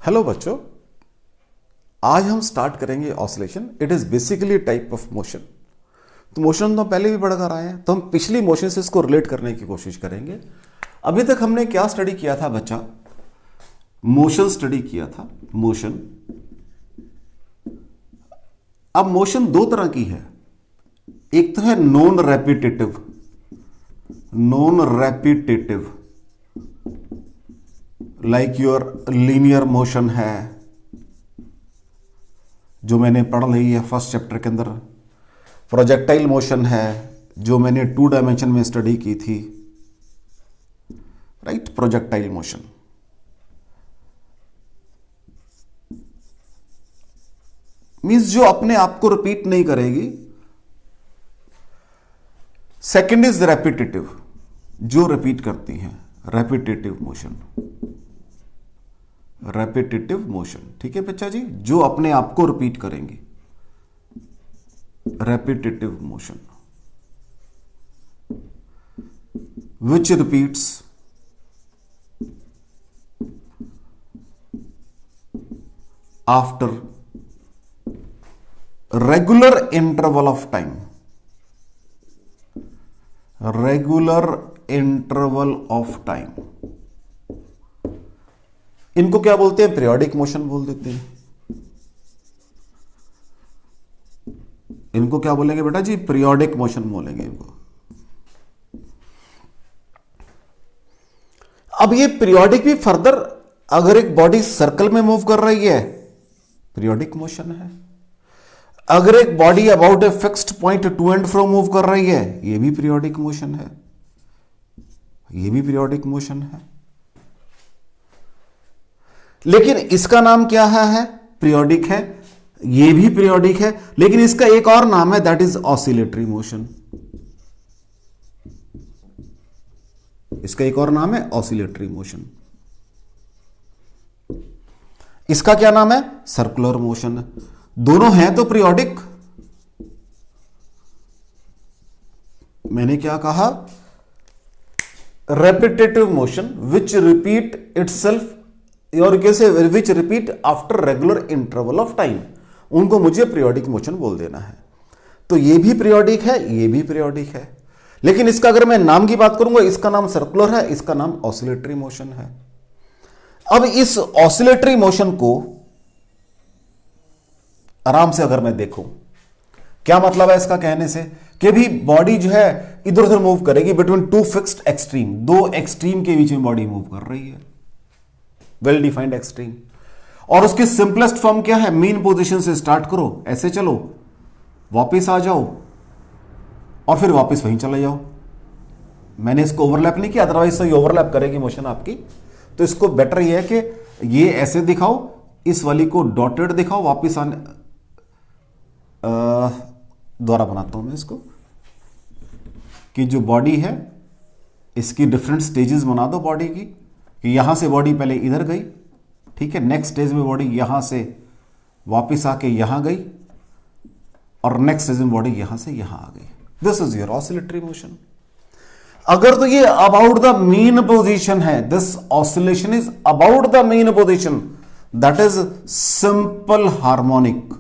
Hello बच्चों, आज हम स्टार्ट करेंगे oscillation. It is basically type of motion. तो मोशन तो हम पहले भी पढ़ कर आए हैं, तो हम पिछली मोशन से इसको रिलेट करने की कोशिश करेंगे। अभी तक हमने क्या स्टडी किया था बच्चा? मोशन स्टडी किया था, मोशन। अब मोशन दो तरह की है। एक तो है non repetitive, like your linear motion है, जो मैंने पढ़ ली है फर्स्ट चैप्टर के अंदर। प्रोजेक्टाइल मोशन है, जो मैंने 2 डायमेंशन में स्टडी की थी, राइट। प्रोजेक्टाइल मोशन मीन्स जो अपने आप को रिपीट नहीं करेगी। सेकंड इज रेपिटेटिव, जो रिपीट करती हैं, रेपिटेटिव मोशन। ठीक है बच्चा जी, जो अपने आप को रिपीट करेंगे, repetitive motion, which repeats after regular interval of time, इनको क्या बोलते हैं? पीरियोडिक मोशन बोल देते हैं। इनको क्या बोलेंगे बेटा जी? पीरियोडिक मोशन बोलेंगे इनको। अब ये पीरियोडिक भी फर्दर, अगर एक बॉडी सर्कल में मूव कर रही है, पीरियोडिक मोशन है। अगर एक body about a fixed point two and fro move कर रही है, ये भी पीरियोडिक मोशन है, ये भी पीरियोडिक मोशन है। लेकिन इसका नाम क्या है? पीरियोडिक है। ये भी पीरियोडिक है, लेकिन इसका एक और नाम है, दैट इज ऑसिलेटरी मोशन। इसका एक और नाम है ऑसिलेटरी मोशन। इसका क्या नाम है? Circular motion. दोनों हैं तो पीरियोडिक। मैंने क्या कहा? Repetitive motion which repeat itself, और कैसे? Which repeat after regular interval of time, उनको मुझे पीरियोडिक मोशन बोल देना है। तो ये भी पीरियोडिक है, ये भी पीरियोडिक है। लेकिन इसका अगर मैं नाम की बात करूंगा, इसका नाम सर्कुलर है, इसका नाम ऑसिलेटरी मोशन है। अब इस ऑसिलेटरी मोशन को आराम से अगर मैं देखूं, क्या मतलब है इसका कहने से? कि भी बॉडी जो है इधर उधर मूव करेगी बिटवीन टू फिक्स्ड एक्सट्रीम, दो एक्सट्रीम के बीच में बॉडी मूव कर रही है, वेल डिफाइंड एक्सट्रीम। और उसकी सिंपलेस्ट फॉर्म क्या है? मीन पोजीशन से स्टार्ट करो, ऐसे चलो, वापस आ जाओ और फिर वापस वहीं चले जाओ। मैंने इसको ओवरलैप नहीं किया, अदरवाइज तो ये ओवरलैप करेगी मोशन आपकी। तो इसको बेटर ये है कि ये ऐसे दिखाओ, इस वाली को डॉटेड दिखाओ, वापस आने। दोबारा बनाता हूं मैं इसको, कि जो बॉडी है इसकी डिफरेंट स्टेजेस बना दो बॉडी की, कि यहां से बॉडी पहले इधर गई, ठीक है, नेक्स्ट स्टेज में बॉडी यहां से वापस आके यहां गई, और नेक्स्ट स्टेज में बॉडी यहां से यहां आ गई। This is your oscillatory motion. अगर तो ये अबाउट द मीन पोजीशन है, this oscillation is about the mean position, that is simple harmonic.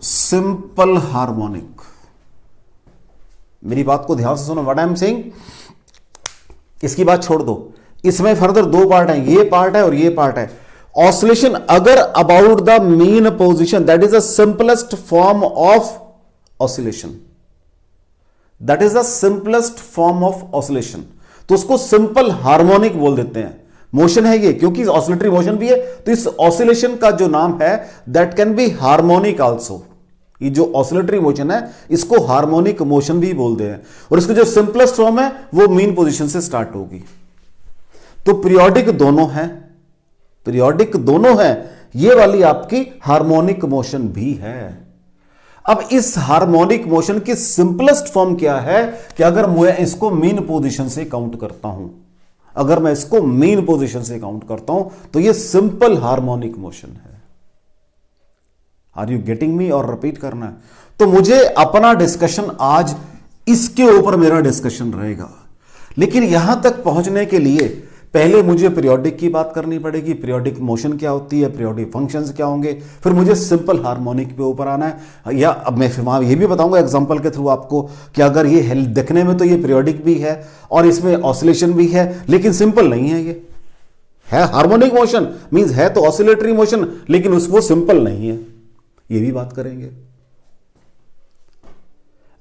Simple harmonic. मेरी बात को ध्यान से सुनो, व्हाट आई एम सेइंग। इसकी बात छोड़ दो, इसमें फर्दर दो पार्ट हैं, ये पार्ट है और ये पार्ट है। ऑसिलेशन अगर about the mean position, that is the simplest form of oscillation, that is the simplest form of oscillation. तो उसको सिंपल हार्मोनिक बोल देते हैं। मोशन है ये, क्योंकि ऑसिलेटरी मोशन भी है, तो इस ऑसिलेशन का जो नाम है, that can be harmonic also. ये जो ऑसिलेटरी मोशन है, इसको हार्मोनिक मोशन भी बोलते हैं। और इसकी जो सिंपलेस्ट फॉर्म है, वो मीन पोजीशन से स्टार्ट होगी। तो पीरियोडिक दोनों है, पीरियोडिक दोनों है। ये वाली आपकी हार्मोनिक मोशन भी है। अब इस हार्मोनिक मोशन की सिंपलेस्ट फॉर्म क्या है? कि अगर मैं इसको मीन पोजीशन से काउंट करता हूं, अगर मैं इसको मीन पोजीशन से काउंट करता हूं, तो ये सिंपल हार्मोनिक मोशन है। Are you getting me? और रिपीट करना है। तो मुझे अपना डिस्कशन आज इसके ऊपर मेरा डिस्कशन रहेगा। लेकिन यहां तक पहुंचने के लिए पहले मुझे पीरियोडिक की बात करनी पड़ेगी, पीरियोडिक मोशन क्या होती है, पीरियोडिक फंक्शंस क्या होंगे, फिर मुझे सिंपल हार्मोनिक पे ऊपर आना है। या अब मैं फिर वहां ये भी बताऊंगा एग्जांपल के थ्रू आपको कि अगर ये दिखने में तो ये पीरियोडिक भी है और इसमें ऑसिलेशन भी है, लेकिन सिंपल नहीं है। ये है हार्मोनिक मोशन, मींस है तो ऑसिलेटरी मोशन, लेकिन उसको सिंपल नहीं है, ये भी बात करेंगे।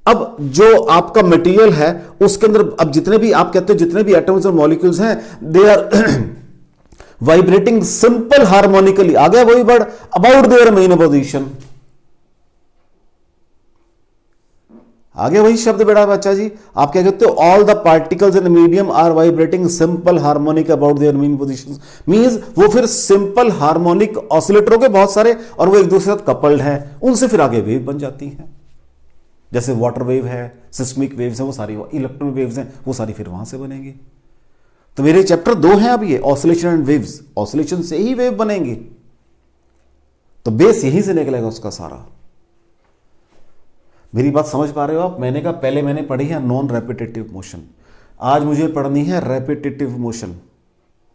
अब जो आपका मटेरियल है उसके अंदर अब जितने भी आप कहते हो जितने भी एटम्स और मॉलिक्यूल्स हैं, they are vibrating simple harmonically. आ गया वही word, about their mean position. आगे वही शब्द बेटा बच्चा जी, आप क्या कहते हो, all the particles in medium are vibrating simple harmonic about their mean position. Means वो फिर सिंपल हार्मोनिक ऑसिलेटरों के बहुत सारे और वो एक दूसरे के साथ कपल्ड हैं, उनसे फिर आगे वेव बन जाती हैं। जैसे वाटर वेव है, सिस्मिक वेव्स हैं, वो सारी इलेक्ट्रॉन वेव्स हैं, वो सारी फिर वहां से बनेंगी। तो मेरे चैप्टर 2 हैं अब ये, ऑसिलेशन एंड वेव्स। ऑसिलेशन से ही वेव बनेंगी, तो बेस यहीं से निकलेगा उसका सारा। मेरी बात समझ पा रहे हो आप? मैंने कहा पहले मैंने पढ़ी है नॉन रेपिटेटिव मोशन, आज मुझे पढ़नी है रेपिटेटिव मोशन।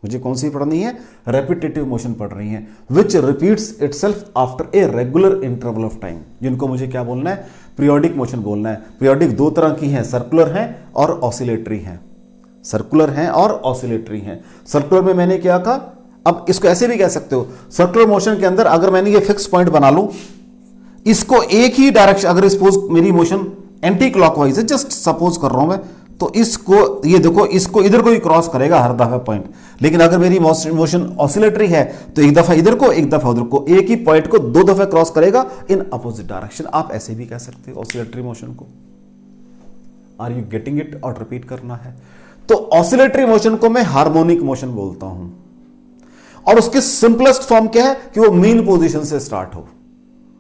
मुझे कौन सी पढ़नी है? रेपिटेटिव मोशन पढ़ रही है, which repeats itself after a regular interval of time, जिनको मुझे क्या बोलना है? पीरियोडिक मोशन बोलना है। पीरियोडिक दो तरह की हैं, सर्कुलर हैं और ऑसिलेटरी हैं। सर्कुलर हैं और ऑसिलेटरी हैं। सर्कुलर में मैंने क्या कहा, अब इसको ऐसे भी कह सकते हो, सर्कुलर मोशन के अंदर अगर मैंने ये फिक्स पॉइंट बना लूं, इसको एक ही डायरेक्शन, अगर सपोज मेरी मोशन एंटी क्लॉकवाइज है, जस्ट सपोज कर रहा हूं मैं, तो इसको ये देखो, इसको इधर को ही क्रॉस करेगा हर दफा पॉइंट। लेकिन अगर मेरी मोशन ऑसिलेटरी है तो एक दफा इधर को एक दफा उधर को, एक ही पॉइंट को दो दफा क्रॉस करेगा इन अपोजिट डायरेक्शन। आप ऐसे भी कह सकते हो ऑसिलेटरी मोशन को। Are you getting it? और रिपीट करना है। तो ऑसिलेटरी मोशन को मैं हार्मोनिक मोशन बोलता हूं, और उसकी सिंपलेस्ट फॉर्म क्या है कि वो मीन पोजीशन से स्टार्ट हो,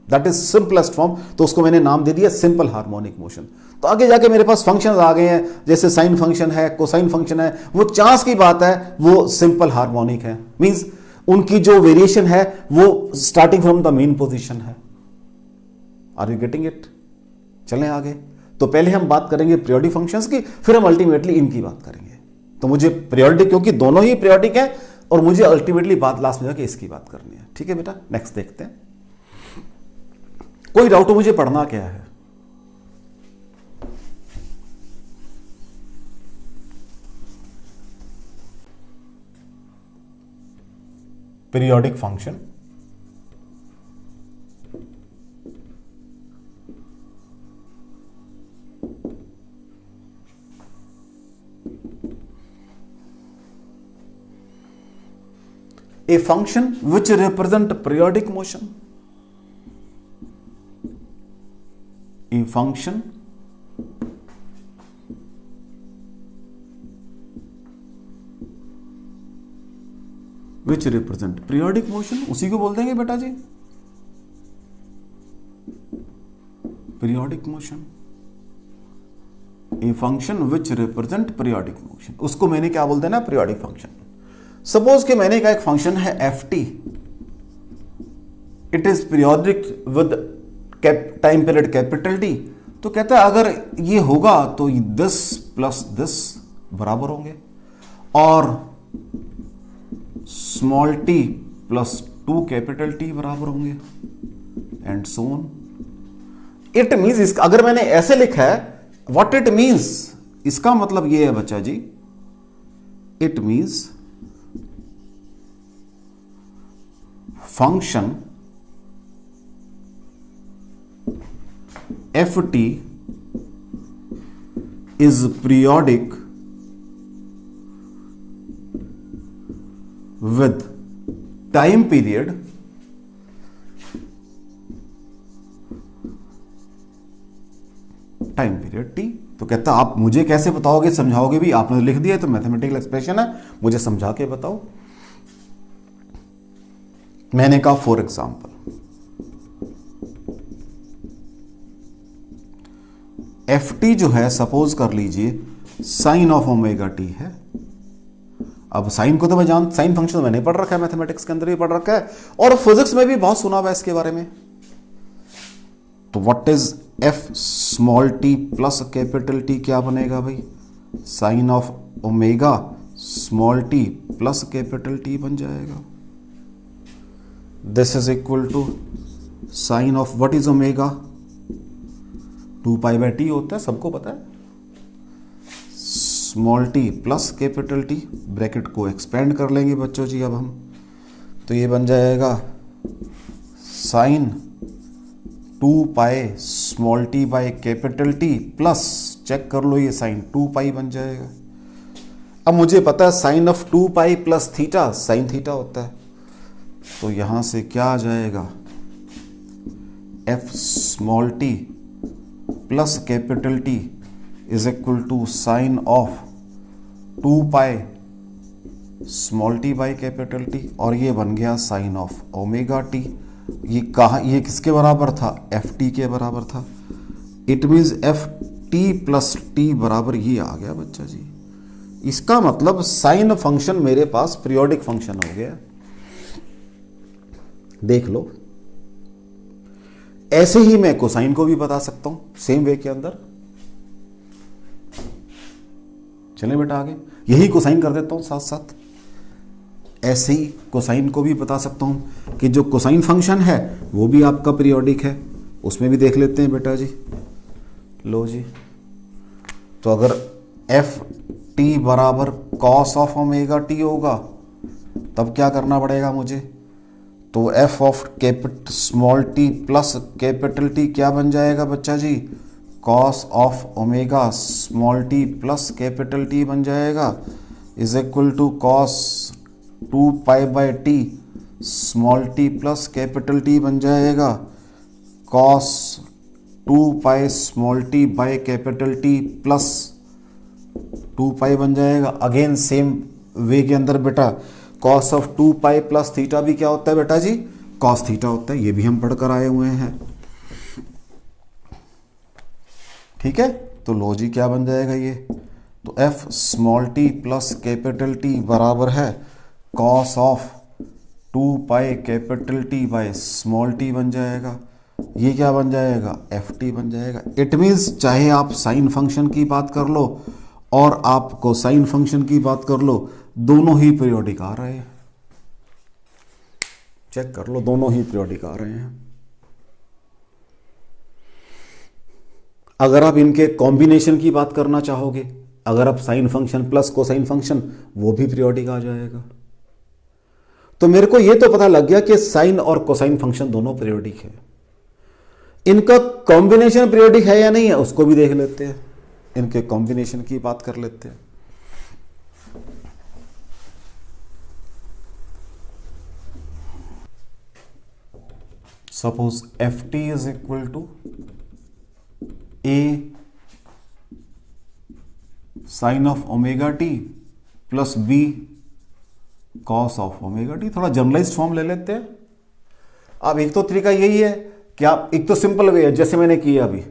दैट इज सिंपलेस्ट फॉर्म। तो उसको मैंने नाम दे दिया सिंपल हार्मोनिक मोशन। तो आगे जाके मेरे पास फंक्शंस आ गए हैं, जैसे साइन फंक्शन है, कोसाइन फंक्शन है, वो चांस की बात है, वो सिंपल हार्मोनिक है। मींस उनकी जो वेरिएशन है वो starting from the mean position है। Are you getting it? चलें आगे। तो पहले हम बात करेंगे पीरियोडिक फंक्शंस की, फिर हम अल्टीमेटली इनकी बात करेंगे। तो मुझे पीरियोडिक, क्योंकि दोनों ही पीरियोडिक है, और मुझे अल्टीमेटली बात लास्ट में जाके इसकी बात करनी है। ठीक है बेटा, नेक्स्ट देखते हैं। कोई डाउट हो मुझे पढ़ना क्या है? Periodic function, a function which represent periodic motion, a function which represent periodic motion, उसी को बोल देंगे बेटा जी periodic motion, a function which represent periodic motion, उसको मैंने क्या बोल देना? periodic function। सपोज कि मैंने कहा एक फंक्शन है ft, it is periodic with time period capital T. तो कहता है अगर ये होगा तो दिस प्लस दिस बराबर होंगे, और small T plus 2 capital T बराबर होंगे, and so on. It means अगर मैंने ऐसे लिखा है, व्हाट इट मीन्स, इसका मतलब ये है बच्चा जी, it means function ft is periodic with time period t। तो कहता आप मुझे कैसे बताओगे, समझाओगे भी? आपने लिख दिया तो मैथमेटिकल एक्सप्रेशन है, मुझे समझा के बताओ। मैंने कहा फॉर एग्जाम्पल एफ टी जो है, सपोज कर लीजिए साइन ऑफ ओमेगा टी है। अब साइन को तो मैं साइन फंक्शन मैंने पढ़ रखा है, मैथमेटिक्स के अंदर भी पढ़ रखा है, और फिजिक्स में भी बहुत सुना हुआ है इसके बारे में। तो what is F small T plus capital T, क्या बनेगा भाई? Sine of omega small T plus capital T बन जाएगा। This is equal to sine of what is omega, 2π/t होता है, सबको पता है, small T plus capital T. Bracket को एक्सपेंड कर लेंगे बच्चों जी अब हम, तो ये बन जाएगा sine 2π small T by capital T plus, check कर लो ये साइन 2π बन जाएगा। अब मुझे पता है sine of 2π plus theta sine theta होता है, तो यहां से क्या आ जाएगा, F small T plus capital T is equal to sine of 2π small T by capital T, और ये बन गया साइन ऑफ ओमेगा टी। ये कहा, ये किसके बराबर था, एफ टी के बराबर था। It means F T plus T बराबर ये आ गया बच्चा जी। इसका मतलब साइन फंक्शन मेरे पास पीरियोडिक फंक्शन हो गया, देख लो। ऐसे ही मैं कोसाइन को भी बता सकता हूं सेम वे के अंदर। चलें बेटा आगे, यही कोसाइन कर देता हूं साथ साथ। ऐसे ही कोसाइन को भी बता सकता हूं कि जो कोसाइन फंक्शन है वो भी आपका पीरियोडिक है, उसमें भी देख लेते हैं बेटा जी। लो जी, तो अगर एफ टी बराबर कॉस ऑफ ओमेगा टी होगा तब क्या करना पड़ेगा मुझे, तो F of capital small T plus capital T क्या बन जाएगा बच्चा जी, cos of omega small T plus capital T बन जाएगा, is equal to cos 2π/t small T plus capital T बन जाएगा, cos 2π small T by capital T plus 2π बन जाएगा। अगेन सेम वे के अंदर बेटा कॉस ऑफ 2π प्लस थीटा भी क्या होता है बेटा जी, कॉस थीटा होता है, ये भी हम पढ़कर आए हुए हैं। ठीक है, तो लो जी क्या बन जाएगा ये, तो F small T plus capital T बराबर है cos of 2π capital T by small T बन जाएगा। ये क्या बन जाएगा, एफ टी बन जाएगा। इट मीन्स चाहे आप साइन फंक्शन की बात कर लो और आप कोसाइन फंक्शन की बात कर लो, दोनों ही पीरियोडिक आ रहे हैं। चेक कर लो, दोनों ही पीरियोडिक आ रहे हैं। अगर आप इनके कॉम्बिनेशन की बात करना चाहोगे, अगर आप sine function plus cosine function, वो भी पीरियोडिक आ जाएगा। तो मेरे को यह तो पता लग गया कि साइन और कोसाइन फंक्शन दोनों पीरियोडिक है। इनका कॉम्बिनेशन पीरियोडिक है या नहीं है उसको भी देख लेते हैं, इनके कॉम्बिनेशन की बात कर लेते हैं। Suppose F T is equal to A sine of omega T plus B cos of omega T. थोड़ा जनरलाइज्ड फॉर्म ले लेते हैं। अब एक तो तरीका यही है कि आप, एक तो सिंपल वे है जैसे मैंने किया अभी,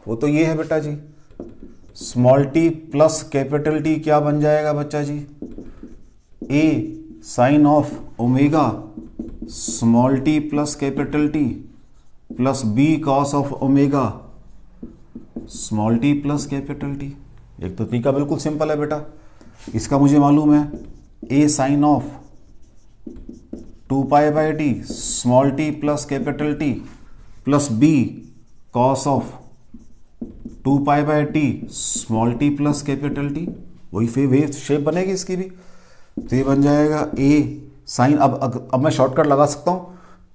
वो तो ये है बेटा जी, small T plus capital T क्या बन जाएगा बच्चा जी, A sine of omega small T plus capital T plus B cos of omega small T plus capital T. एक तो तरीका बिल्कुल सिंपल है बेटा, इसका मुझे मालूम है A sine of 2π/t small T plus capital T plus B cos of 2π/t small T plus capital T. वही फिर शेप बनेगी इसकी भी, तो ये बन जाएगा ए साइन। अब मैं शॉर्टकट लगा सकता हूं,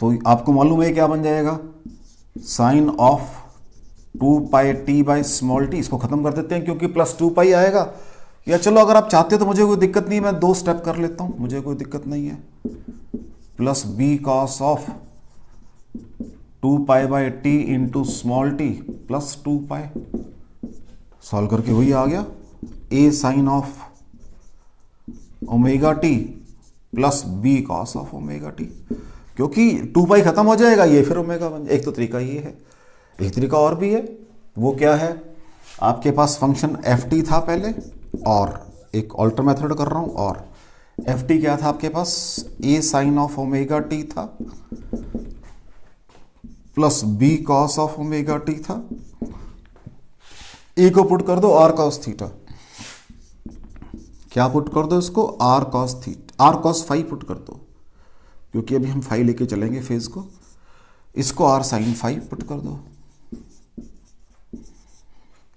तो आपको मालूम है क्या बन जाएगा, sine of 2πt by small T. इसको खत्म कर देते हैं क्योंकि प्लस 2π आएगा, या चलो अगर आप चाहते हो तो मुझे कोई दिक्कत नहीं, मैं 2 स्टेप कर लेता हूं, मुझे कोई दिक्कत नहीं है। Plus B cos of 2π/t into small T plus 2π, solve करके वही आ गया, A sine of omega T plus B cos of omega T. क्योंकि 2π खत्म हो जाएगा, ये फिर ओमेगा बन जाएगा। एक तो तरीका ये है, एक तरीका और भी है, वो क्या है, आपके पास फंक्शन एफ टी था पहले, और एक ऑल्टर मेथड कर रहा हूं, और एफ टी क्या था आपके पास, A sine of omega T था plus B cos of omega T था। ए को पुट कर दो, आर कॉस थीटा, क्या पुट कर दो इसको, R cos R cos phi put कर दो, क्योंकि अभी हम फाई लेके चलेंगे फेज को। इसको आर साइन फाई पुट कर दो,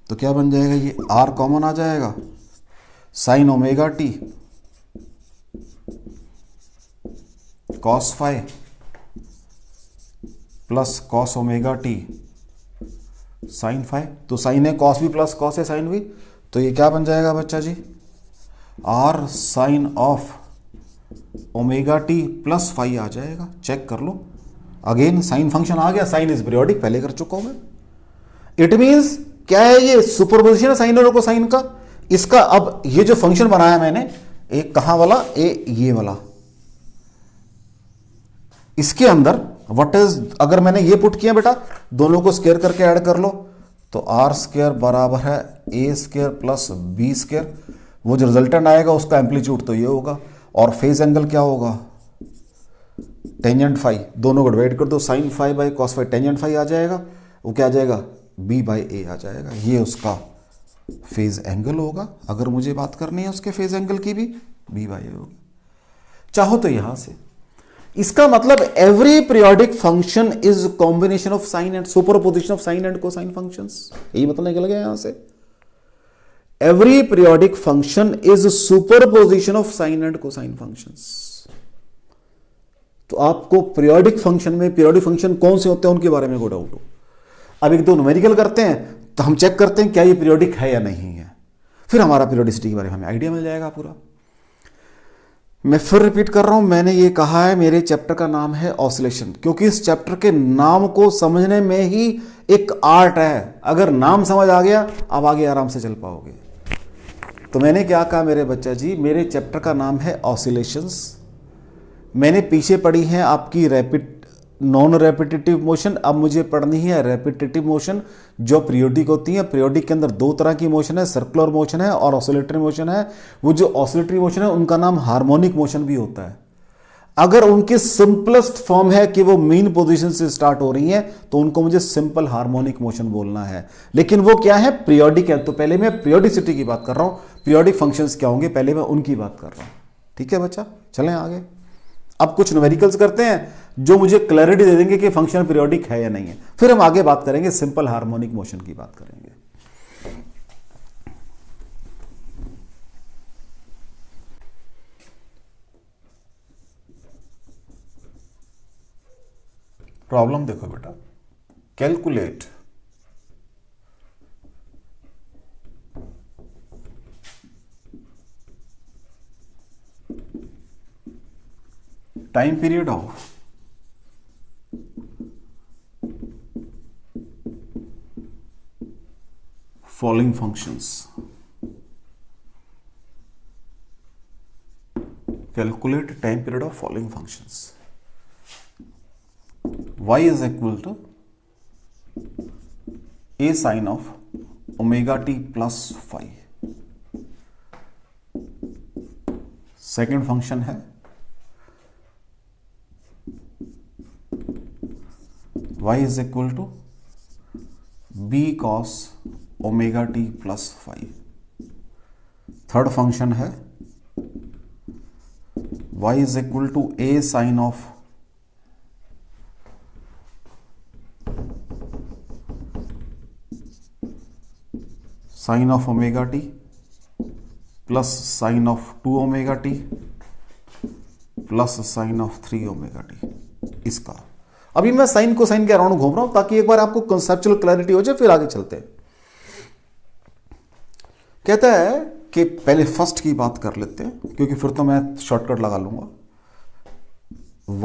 तो क्या बन जाएगा, ये आर कॉमन आ जाएगा, sine omega T cos phi plus cos omega T sine phi. तो साइन है कॉस भी प्लस कॉस है साइन भी, तो ये क्या बन जाएगा बच्चा जी, R sine of omega T plus phi आ जाएगा। चेक कर लो, अगेन साइन फंक्शन आ गया, साइन इज पीरियोडिक, पहले कर चुका हूं मैं। इट मींस क्या है, ये सुपरपोजिशन है साइन और कोसाइन का। इसका अब ये जो फंक्शन बनाया मैंने, एक कहां वाला, ये वाला, इसके अंदर व्हाट इज, अगर मैंने ये पुट किया बेटा, दोनों को स्क्वायर करके ऐड कर लो, तो आर स्क्वायर बराबर है ए स्क्वायर प्लस बी स्क्वायर। वो जो रिजल्टेंट आएगा उसका एम्पलीट्यूड तो ये होगा, और फेज एंगल क्या होगा, टेंजेंट फाई। दोनों को डिवाइड कर दो, sine phi by cos phi, tangent phi आ जाएगा, वो क्या आ जाएगा, बी बाई ए आ जाएगा। ये उसका फेज एंगल होगा। अगर मुझे बात करनी है उसके फेज एंगल की भी, बी बाई ए होगा। चाहो तो यहां से, इसका मतलब every periodic function is combination of sine and superposition of sine and cosine functions. यही मतलब निकल गया यहां से, every periodic function is superposition of sine and cosine functions. तो आपको पीरियोडिक फंक्शन में, पीरियोडिक फंक्शन कौन से होते हैं उनके बारे में कोई डाउट हो, अब एक दो न्यूमेरिकल करते हैं, तो हम चेक करते हैं क्या ये पीरियोडिक है या नहीं है, फिर हमारा पीरियोडिसिटी के बारे में हमें आइडिया मिल जाएगा पूरा। मैं फिर रिपीट कर रहा हूं, मैंने ये कहा है मेरे चैप्टर का नाम है ऑसिलेशन, क्योंकि इस चैप्टर के नाम को समझने में ही एक आर्ट है। अगर नाम समझ आ गया, अब आगे आराम से चल पाओगे। तो मैंने क्या कहा मेरे बच्चा जी, मेरे चैप्टर का नाम है ऑसिलेशंस। मैंने पीछे पढ़ी है आपकी रैपिड नॉन रेपिटेटिव मोशन, अब मुझे पढ़नी है रेपिटेटिव मोशन जो पीरियोडिक होती है। पीरियोडिक के अंदर दो तरह की मोशन है, सर्कुलर मोशन है और ऑसिलेटरी मोशन है। वो जो ऑसिलेटरी मोशन है उनका नाम हार्मोनिक मोशन भी होता है। अगर उनकी सिंपलेस्ट फॉर्म है कि वो मीन पोजीशन से स्टार्ट हो रही है, तो उनको मुझे सिंपल हार्मोनिक मोशन बोलना है। लेकिन वो क्या है, पीरियोडिक है। तो पहले मैं पीरियोडिसिटी की बात कर रहा हूं, पीरियोडिक फंक्शंस क्या होंगे पहले मैं उनकी बात कर रहा हूं। ठीक है बच्चा, चलें आगे। अब कुछ न्यूमेरिकल्स करते हैं जो मुझे क्लैरिटी दे देंगे कि फंक्शन पीरियोडिक है या नहीं है, फिर हम आगे बात करेंगे, सिंपल हार्मोनिक मोशन की बात करेंगे। प्रॉब्लम देखो बेटा, calculate time period of following functions. Calculate time period of following functions. Y is equal to a sine of omega t plus phi. Second function है y is equal to b cos omega t plus phi. Third function है y is equal to a sin of omega t plus sin of 2 omega t plus sin of 3 omega t. इसका अभी मैं sign को sign के around घूम रहा हूं ताकि एक बार आपको कंसेप्चुअल क्लैरिटी हो जाए, फिर आगे चलते हैं। कहता है कि पहले फर्स्ट की बात कर लेते हैं क्योंकि फिर तो मैं शॉर्टकट लगा लूंगा।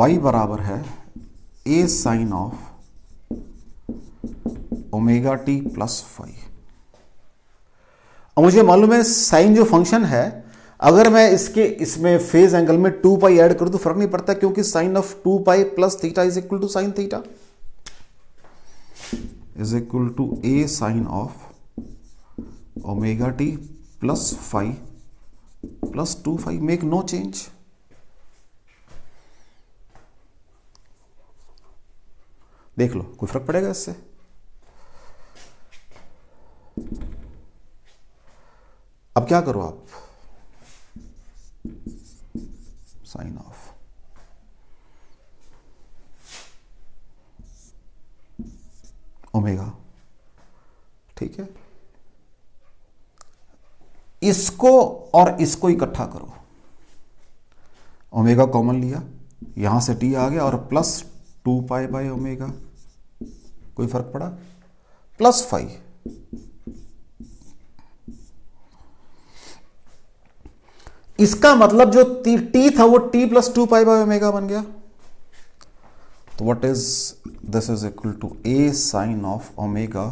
y बराबर है a sine of omega T plus phi. अब मुझे मालूम है साइन जो फंक्शन है, अगर मैं इसमें फेज एंगल में 2 पाई ऐड कर दूं फर्क नहीं पड़ता, क्योंकि sine of 2 pi plus theta is equal to sine theta is equal to A sine of omega T plus phi plus 2 phi. Make no change. देख लो कोई फर्क पड़ेगा इससे? अब क्या करो आप, साइन ऑफ ओमेगा। ठीक है, इसको और इसको इकट्ठा करो, ओमेगा कॉमन लिया, यहां से टी आ गया और प्लस 2 पाई बाय ओमेगा, कोई फर्क पड़ा, प्लस 5। इसका मतलब जो टी था वो T plus 2 pi by omega बन गया। तो what is this is equal to A sine of omega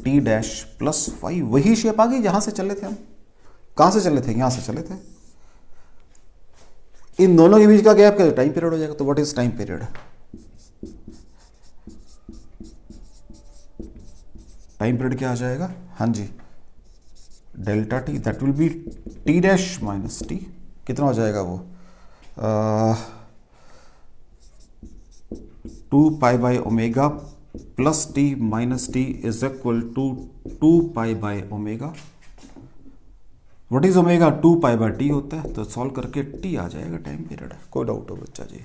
T dash plus 5। वही शेप आ गई जहां से चले थे हम। कहां से चले थे? यहां से चले थे। इन दोनों के बीच का गैप क्या टाइम पीरियड हो जाएगा। तो what is time period? Time period क्या आ जाएगा? हाँ जी, delta T, that will be T dash minus T. कितना हो जाएगा वो? 2 pi by omega plus T minus T is equal to 2 pi by omega. What is omega? 2 pi by T होता है, तो सॉल्व करके टी आ जाएगा टाइम पीरियड। कोई डाउट हो बच्चा जी?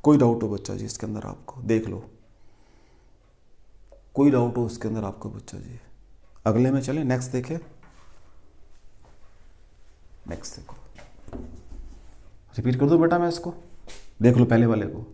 कोई डाउट हो बच्चा जी इसके अंदर? आपको देख लो, कोई डाउट हो इसके अंदर आपको बच्चा जी? अगले में चले, नेक्स्ट देखें। नेक्स्ट देखो, रिपीट कर दो बेटा मैं इसको, देख लो पहले वाले को।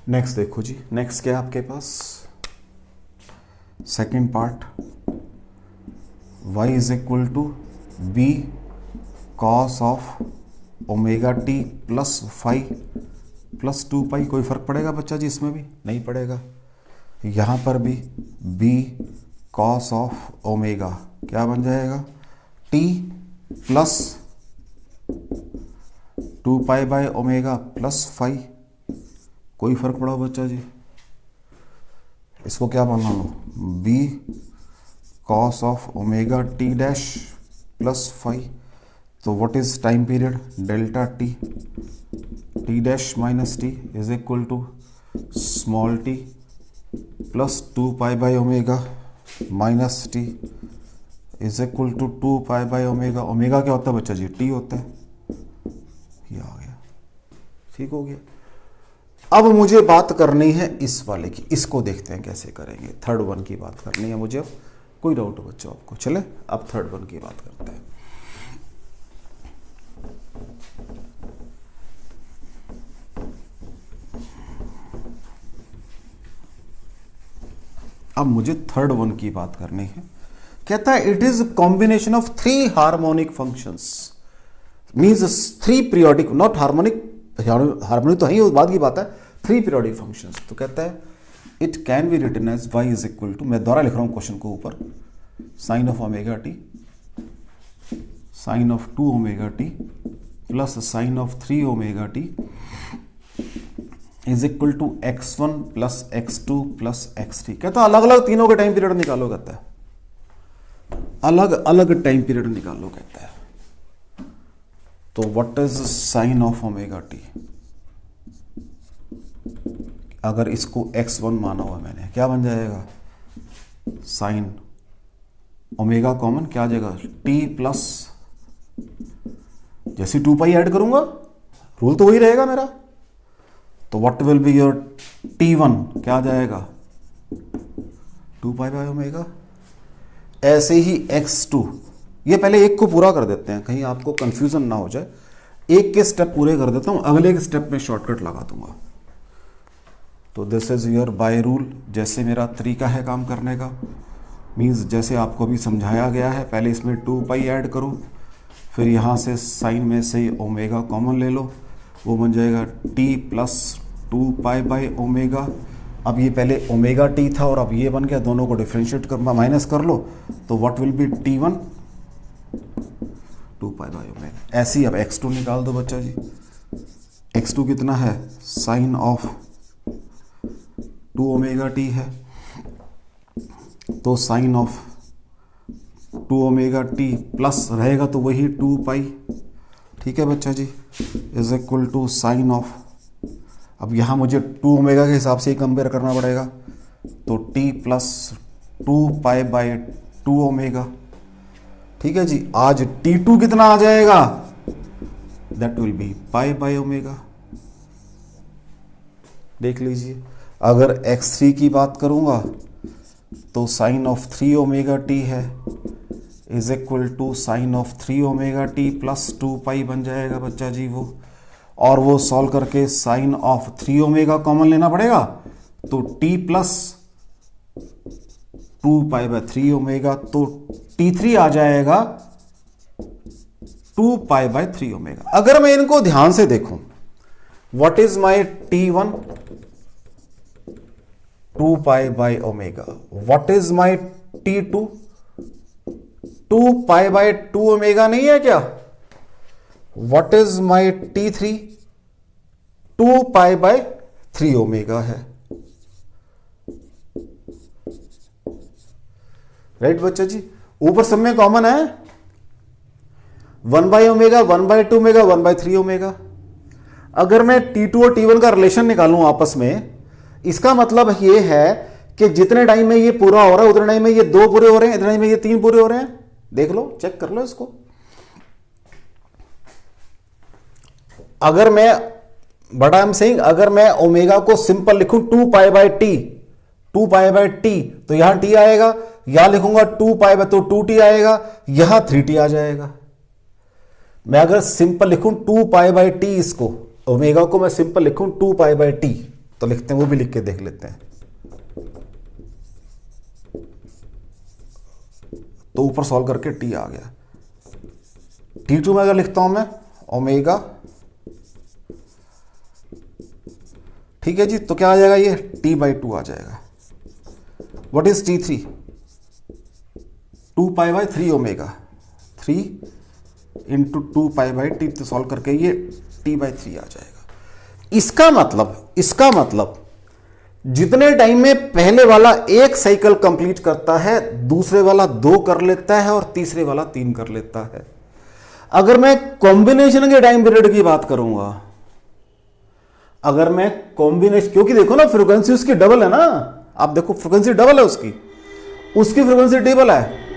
नेक्स्ट देखो जी, नेक्स्ट क्या है आपके पास? Second part, y is equal to B cos of omega T plus 5 plus 2 pi. कोई फर्क पड़ेगा बच्चा जी इसमें भी? नहीं पड़ेगा। यहां पर भी बी कॉस ऑफ ओमेगा क्या बन जाएगा? T plus 2 pi by omega plus 5। कोई फर्क पड़ा बच्चा जी? इसको क्या मानना लो? B cos of omega T dash plus 5। तो what is time period? Delta T, T dash minus T is equal to small T plus 2 pi by omega minus T is equal to 2 pi by omega. Omega क्या होता है बच्चा जी? T होता है। ये आ गया, ठीक हो गया। अब मुझे बात करनी है इस वाले की, इसको देखते हैं कैसे करेंगे। थर्ड वन की बात करनी है मुझे अब। कोई डाउट हो बच्चों आपको? चले अब थर्ड वन की बात करते हैं। अब मुझे थर्ड वन की बात करनी है। कहता है it is combination of 3 harmonic functions, means 3 periodic, not harmonic, harmonic तो है ही, उस बाद की बात है, 3 पीरियोडिक फंक्शंस। तो कहता है it can be written as y is equal to, मैं दोबारा लिख रहा हूं क्वेश्चन को ऊपर, sine of omega T, sine of 2 omega T plus sine of 3 omega T is equal to x1 plus x2 plus x3। कहता अलग अलग तीनों के टाइम पीरियड निकालो, कहता है अलग अलग टाइम पीरियड निकालो, कहता है। तो what is sine of omega T? अगर इसको x1 माना हुआ मैंने, क्या बन जाएगा? साइन ओमेगा कॉमन क्या आ जाएगा? t प्लस, जैसे 2 पाई ऐड करूंगा रूल तो वही रहेगा मेरा। तो what will be your t1? क्या आ जाएगा? 2 पाई बाय ओमेगा। ऐसे ही x2, ये पहले एक को पूरा कर देते हैं, कहीं आपको कंफ्यूजन ना हो जाए। एक के स्टेप पूरे कर देता हूं, अगले के स्टेप में शॉर्टकट लगा दूंगा। तो this is your by rule, जैसे मेरा तरीका है काम करने का, मीन्स जैसे आपको भी समझाया गया है। पहले इसमें 2 पाई ऐड करो, फिर यहाँ से साइन में से ओमेगा कॉमन ले लो, वो बन जाएगा t plus 2 pi by omega. अब ये पहले ओमेगा टी था और अब ये बन गया, दोनों को डिफ्रेंशिएट कर माइनस कर लो, तो what will B t1 2 pi by omega. ऐसे ही अब x2 निकाल दो बच्चा जी। x2 कितना है? साइन ऑफ 2 ओमेगा टी है, तो sine of 2 omega T plus रहेगा तो वही 2 पाई, ठीक है बच्चा जी, is equal to sine of, अब यहाँ मुझे 2 ओमेगा के हिसाब से ही कंपेयर करना पड़ेगा, तो T plus 2 pi by 2 omega, ठीक है जी। आज T2 कितना आ जाएगा, that will be pi by omega. देख लीजिए, अगर x3 की बात करूंगा तो साइन ऑफ 3 ओमेगा टी है, is equal to sine of 3 omega T plus 2 pi बन जाएगा बच्चा जी वो, और वो सॉल्व करके साइन ऑफ 3 ओमेगा कॉमन लेना पड़ेगा, तो t plus 2 pi bye 3 omega, तो T3 आ जाएगा 2 पाई बाय 3 ओमेगा। अगर मैं इनको ध्यान से देखूं, what is my T1, 2 pi by omega, what is my T2, 2 pi bye 2 omega नहीं है क्या, what is my T3, 2 pi bye 3 omega है, राइट बच्चा जी। ऊपर सब में कॉमन है 1 by omega, 1 by 2 omega, 1 by 3 omega. अगर मैं T2 और T1 का रिलेशन निकालूं आपस में, इसका मतलब ये है कि जितने टाइम में ये पूरा हो रहा है उतने टाइम में ये 2 पूरे हो रहे हैं, इतने टाइम में ये 3 पूरे हो रहे हैं। देख लो, चेक कर लो इसको। अगर मैं बट आई एम सेइंग, अगर मैं ओमेगा को सिंपल लिखूं 2 pi by T, 2 pi by T, तो यहां टी आएगा, यहां लिखूंगा 2 पाई बाय तो 2t आएगा, यहां 3t आ जाएगा। मैं अगर सिंपल लिखूं 2 पाई बाय टी, इसको ओमेगा को मैं सिंपल लिखूं 2 पाई बाय टी, तो लिखते हैं, वो भी लिख के देख लेते हैं। तो ऊपर सॉल्व करके टी आ गया। T2 में अगर लिखता हूं मैं ओमेगा, ठीक है जी, तो क्या आ जाएगा, ये t बाई 2 आ जाएगा। What is T3, 2 pi by 3 omega, 3 into 2 pi by T, तो सॉल्व करके ये t बाई 3 आ जाएगा। इसका मतलब जितने टाइम में पहले वाला एक साइकिल कंप्लीट करता है, दूसरे वाला 2 कर लेता है और तीसरे वाला 3 कर लेता है। अगर मैं कॉम्बिनेशन के टाइम पीरियड की बात करूंगा, अगर मैं कॉम्बिनेशन, क्योंकि देखो ना फ्रीक्वेंसी उसकी डबल है ना, आप देखो फ्रीक्वेंसी डबल है उसकी फ्रीक्वेंसी डबल है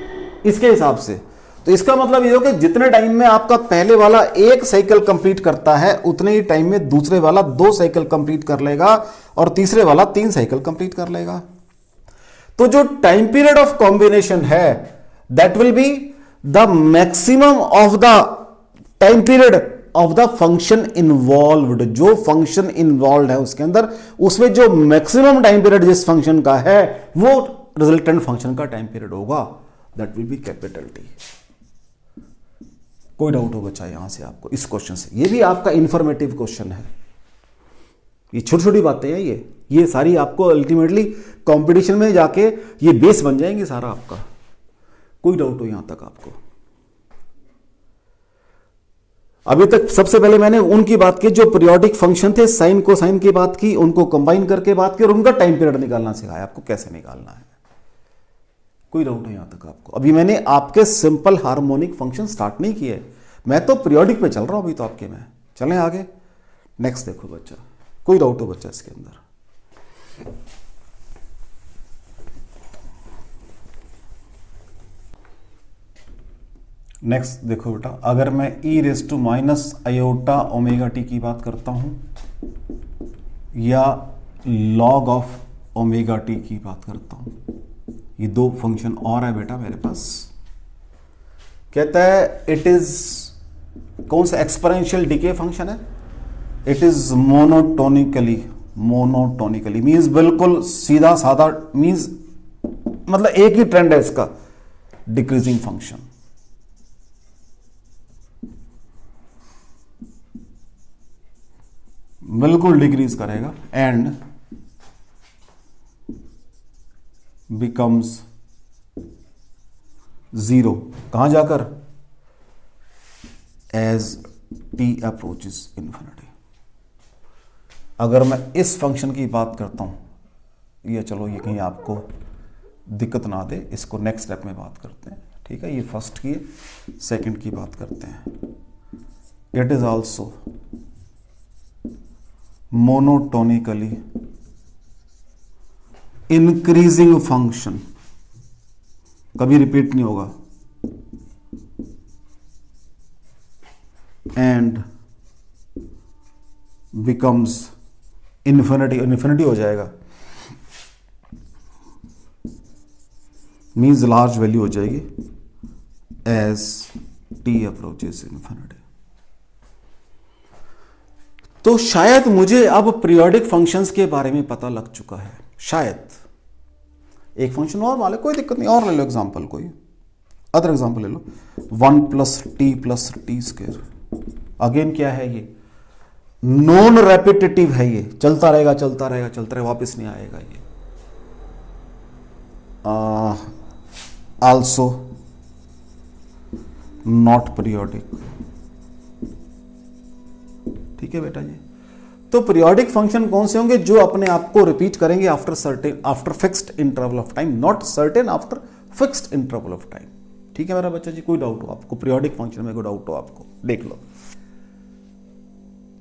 इसके हिसाब से, तो इसका मतलब ये हो कि जितने टाइम में आपका पहले वाला एक साइकिल कंप्लीट करता है, उतने ही टाइम में दूसरे वाला 2 साइकिल कंप्लीट कर लेगा और तीसरे वाला 3 साइकिल कंप्लीट कर लेगा। तो जो टाइम पीरियड ऑफ कॉम्बिनेशन है, that will be the maximum of the time period of the function involved. जो फंक्शन इन्वॉल्व है उसके अंदर, उसमें जो मैक्सिमम टाइम पीरियड जिस फंक्शन का है, वो रिजल्टेंट फंक्शन का टाइम पीरियड होगा, that will B capital T. कोई डाउट हो बच्चा यहां से आपको इस क्वेश्चन से? ये भी आपका इंफॉर्मेटिव क्वेश्चन है। ये छोटी छोटी बातें हैं, ये सारी आपको अल्टीमेटली कंपटीशन में जाके ये बेस बन जाएंगे सारा आपका। कोई डाउट हो यहां तक आपको? अभी तक सबसे पहले मैंने उनकी बात की जो पीरियोडिक फंक्शन थे, साइन कोसाइन की बात की, उनको कंबाइन करके बात की और उनका टाइम पीरियड निकालना सिखाया आपको कैसे निकालना है। कोई डाउट है यहां तक आपको? अभी मैंने आपके सिंपल हार्मोनिक फंक्शन स्टार्ट नहीं किए, मैं तो पीरियोडिक पे चल रहा हूं अभी तो आपके में। चलें आगे, नेक्स्ट देखो बच्चा। कोई डाउट हो बच्चा इसके अंदर? नेक्स्ट देखो बेटा, अगर मैं e raise to minus iota omega T की बात करता हूं या लॉग ऑफ ओमेगा टी की बात करता हूं, ये 2 फंक्शन और है बेटा मेरे पास। कहता है इट इज, कौन सा एक्सपोनेंशियल डीके फंक्शन है? इट इज मोनोटोनिकली मीन्स बिल्कुल सीधा साधा, मीन्स मतलब एक ही ट्रेंड है इसका, डिक्रीजिंग फंक्शन। बिल्कुल डिक्रीज करेगा एंड बिकम्स 0 कहां जाकर? As T approaches infinity. अगर मैं इस फंक्शन की बात करता हूं, ये चलो ये कहीं आपको दिक्कत ना दे, इसको नेक्स्ट स्टेप में बात करते हैं, ठीक। ठीक है, ये फर्स्ट की है। सेकंड की बात करते हैं। It is also monotonically increasing function, कभी रिपीट नहीं होगा, एंड बिकम्स इन्फिनिटी, इन्फिनिटी हो जाएगा, मीन्स लार्ज वैल्यू हो जाएगी एज टी अप्रोचेस इन्फिनिटी। तो शायद मुझे अब पीरियोडिक फंक्शंस के बारे में पता लग चुका है। शायद एक फंक्शन और मान लो, कोई दिक्कत नहीं, और ले लो एग्जांपल, कोई अदर एग्जांपल ले लो। 1 + t स्क्वायर, अगेन क्या है ये, नॉन रेपिटेटिव है, ये चलता रहेगा चलता रहेगा चलता रहेगा, वापस नहीं आएगा ये। आल्सो नॉट पीरियोडिक, ठीक है बेटा जी। तो पीरियोडिक फंक्शन कौन से होंगे, जो अपने आप को रिपीट करेंगे after fixed interval of time, not certain, after fixed interval of time. ठीक है मेरा बच्चा जी, कोई डाउट हो आपको पीरियोडिक फंक्शन में, कोई डाउट हो आपको, देख लो।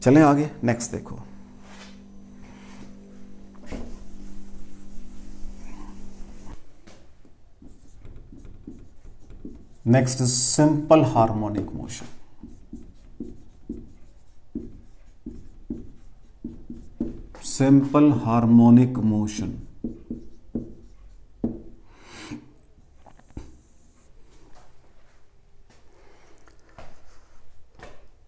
चलें आगे, नेक्स्ट देखो। Next is simple harmonic motion. Simple harmonic motion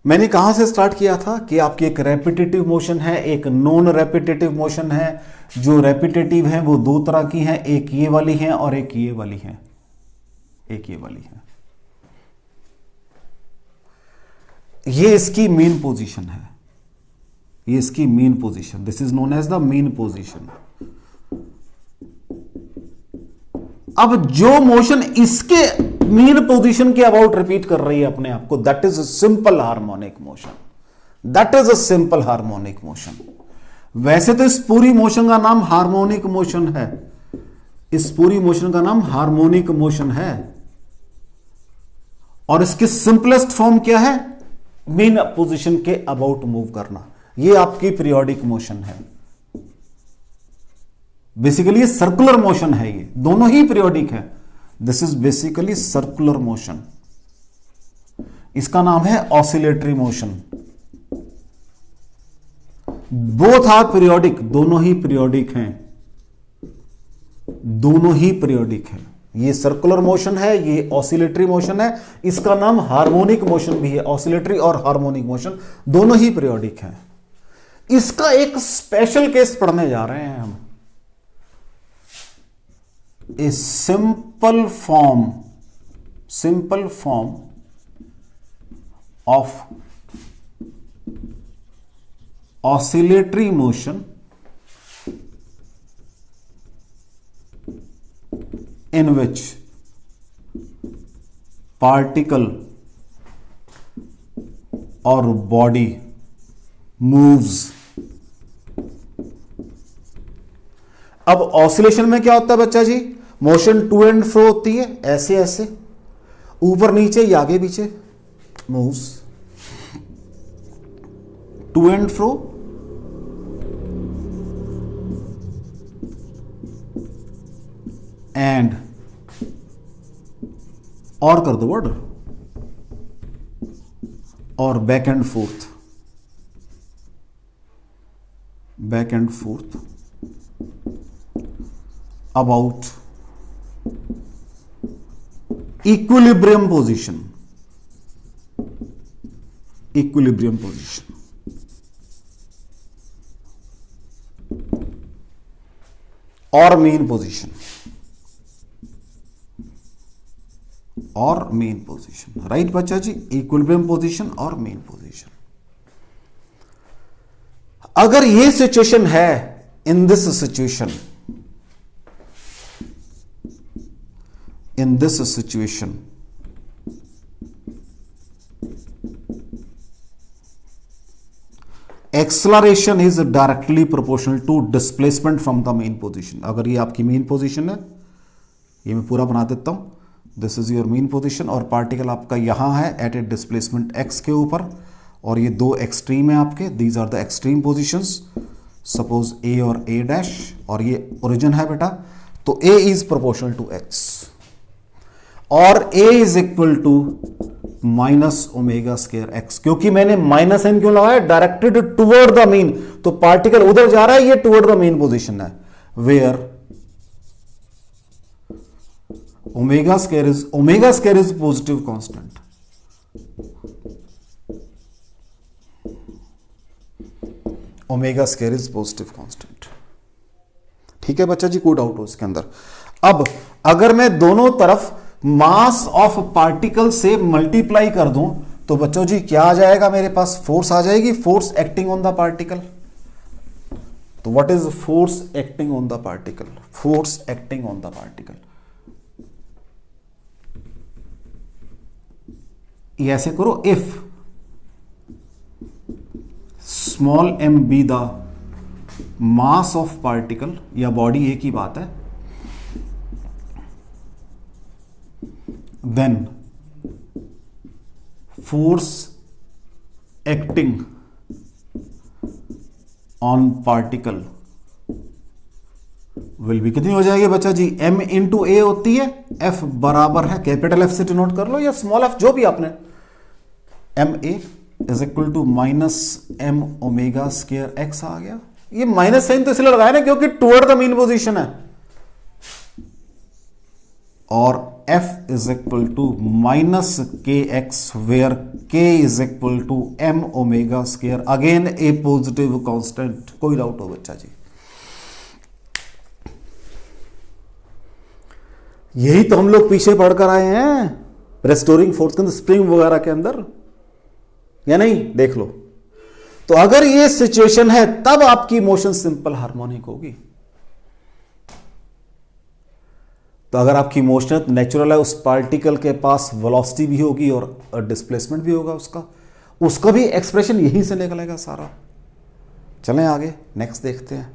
मैंने कहां से स्टार्ट किया था कि आपकी एक रेपिटेटिव मोशन है, एक नॉन रेपिटेटिव मोशन है। जो रेपिटेटिव है वो दो तरह की हैं, एक ये वाली है और एक ये वाली है, एक ये वाली है। ये इसकी मेन पोजीशन है, ये इसकी mean position, this is known as the mean position. अब जो मोशन इसके मेन पोजीशन के अबाउट रिपीट कर रही है अपने आप को, that is a simple harmonic motion, that is a simple harmonic motion. वैसे तो इस पूरी मोशन का नाम हार्मोनिक मोशन है, इस पूरी मोशन का नाम हार्मोनिक मोशन है, और इसकी सिंपलेस्ट फॉर्म क्या है, मेन पोजीशन के अबाउट मूव करना। ये आपकी पीरियोडिक मोशन है। बेसिकली सर्कुलर मोशन है, ये दोनों ही पीरियोडिक है। This is basically circular motion, इसका नाम है oscillatory motion. Both are periodic, दोनों ही पीरियोडिक हैं, दोनों ही पीरियोडिक हैं। ये सर्कुलर मोशन है, ये ऑसिलेटरी मोशन है, इसका नाम हार्मोनिक मोशन भी है। ऑसिलेटरी और हार्मोनिक मोशन दोनों ही पीरियोडिक हैं। इसका एक स्पेशल केस पढ़ने जा रहे हैं हम, A simple form of oscillatory motion in which particle or body moves। अब ऑसिलेशन में क्या होता है बच्चा जी, मोशन टू एंड फ्रो होती है, ऐसे ऐसे, ऊपर नीचे या आगे पीछे moves, to and fro, and और कर दो वर्ड, और back and forth, back and forth about equilibrium position, equilibrium position. और मेन पोजीशन, और मेन पोजीशन, राइट बच्चा जी, इक्विलिब्रियम पोजीशन और मेन पोजीशन। अगर ये सिचुएशन है, in this situation, in this situation acceleration is directly proportional to displacement from the main position। अगर ये आपकी मेन पोजीशन है, ये मैं पूरा बना देता हूं, this is your mean position, और पार्टिकल आपका यहां है एट ए डिस्प्लेसमेंट एक्स के ऊपर, और ये दो एक्सट्रीम है आपके, these are the extreme positions, suppose A और ए डैश, और ये ओरिजिन है बेटा, तो A is proportional to X, और A is equal to minus omega square X, क्योंकि मैंने माइनस एन क्यों लगाया, डायरेक्टेड टुवर्ड द मीन, तो पार्टिकल उधर जा रहा है, ये टुवर्ड द मीन पोजीशन है, where omega square is positive constant, omega square is positive constant. ठीक है बच्चा जी, कोई डाउट हो इसके अंदर। अब अगर मैं दोनों तरफ मास ऑफ पार्टिकल से मल्टीप्लाई कर दूं तो बच्चों जी क्या आ जाएगा मेरे पास, फोर्स आ जाएगी, force acting on the particle. तो what is force acting on the particle, force acting on the particle, ये ऐसे करो, if small m be the mass of particle, या बॉडी एक ही बात है, then force acting on particle will be, कितनी हो जाएगी बच्चा जी, m इंटू ए होती है, f बराबर है, कैपिटल F से डिनोट कर लो या स्मॉल f, जो भी आपने, M A is equal to minus M omega square X आ गया। ये माइनस साइन तो इसलिए लगाया ना क्योंकि टुवर्ड द मीन पोजीशन है, और f is equal to minus K X, where k is equal to M omega square, again a positive constant. कोई डाउट हो बच्चा जी, यही तो हम लोग पीछे पढ़कर आए हैं रेस्टोरिंग फोर्स के अंदर, स्प्रिंग वगैरह के अंदर, या नहीं, देख लो। तो अगर ये सिचुएशन है तब आपकी मोशन सिंपल हार्मोनिक होगी। तो अगर आपकी मोशन नेचुरल है, उस पार्टिकल के पास वेलोसिटी भी होगी और डिस्प्लेसमेंट भी होगा, उसका भी एक्सप्रेशन यहीं से निकलेगा सारा। चलें आगे, नेक्स्ट देखते हैं।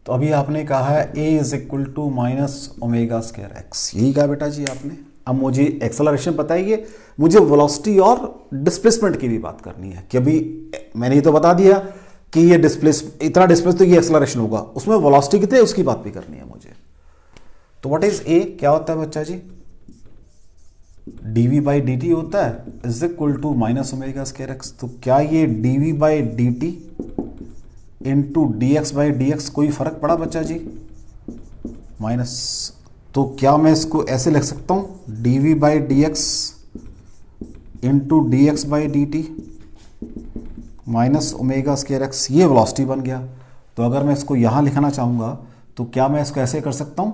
तो अभी आपने कहा है a is equal to minus omega square x, यही कहा बेटा जी आपने। अब मुझे एक्सेलरेशन बताइए, मुझे वेलोसिटी और डिस्प्लेसमेंट की भी बात करनी है, कि अभी मैंने ये तो बता दिया कि ये इतना डिस्प्लेस तो ये एक्सेलरेशन होगा, उसमें वेलोसिटी कितनी है उसकी बात भी करनी है मुझे। तो व्हाट इज a, क्या होता है बच्चा जी, dv बाई dt होता है, is equal to minus omega square x. तो क्या ये dv by dt into D x by D X कोई फर्क पड़ा बच्चा जी, माइनस, तो क्या मैं इसको ऐसे लिख सकता हूं, dv by D x into D x by D T minus omega square x, ये वेलोसिटी बन गया। तो अगर मैं इसको यहां लिखना चाहूंगा तो क्या मैं इसको ऐसे कर सकता हूं,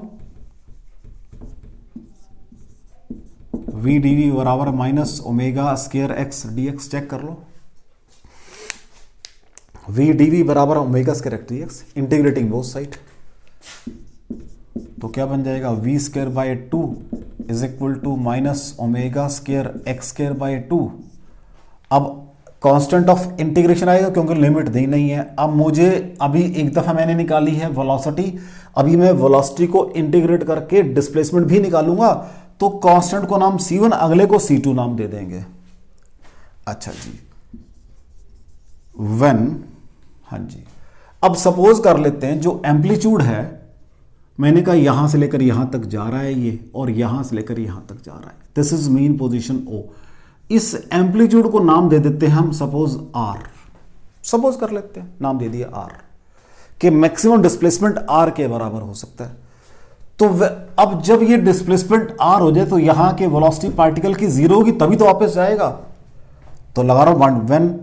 v dv बराबर minus omega square x d x, check कर लो, v dv बराबर omega square x d x, integrating both side, तो क्या बन जाएगा, v square by 2 is equal to minus omega square x square by 2। अब constant of integration आएगा क्योंकि लिमिट दी नहीं है। अब मुझे अभी एक दफा मैंने निकाली है वेलोसिटी, अभी मैं वेलोसिटी को इंटीग्रेट करके डिस्प्लेसमेंट भी निकालूंगा, तो कांस्टेंट को नाम c1, अगले को c2 नाम दे देंगे। अच्छा जी, व्हेन, हाँ जी, अब सपोज कर लेते हैं जो एम्पलीट्यूड है, मैंने कहा यहां से लेकर यहां तक जा रहा है ये, और यहां से लेकर यहां तक जा रहा है, this is mean position O। इस एम्पलीट्यूड को नाम दे देते हैं हम सपोज R, सपोज कर लेते हैं, नाम दे दिया R, कि मैक्सिमम डिस्प्लेसमेंट R के बराबर हो सकता है। तो अब जब ये डिस्प्लेसमेंट R हो जाए तो यहां के वेलोसिटी पार्टिकल की जीरो होगी, तभी तो वापस जाएगा। तो लगा रहा हूं व्हेन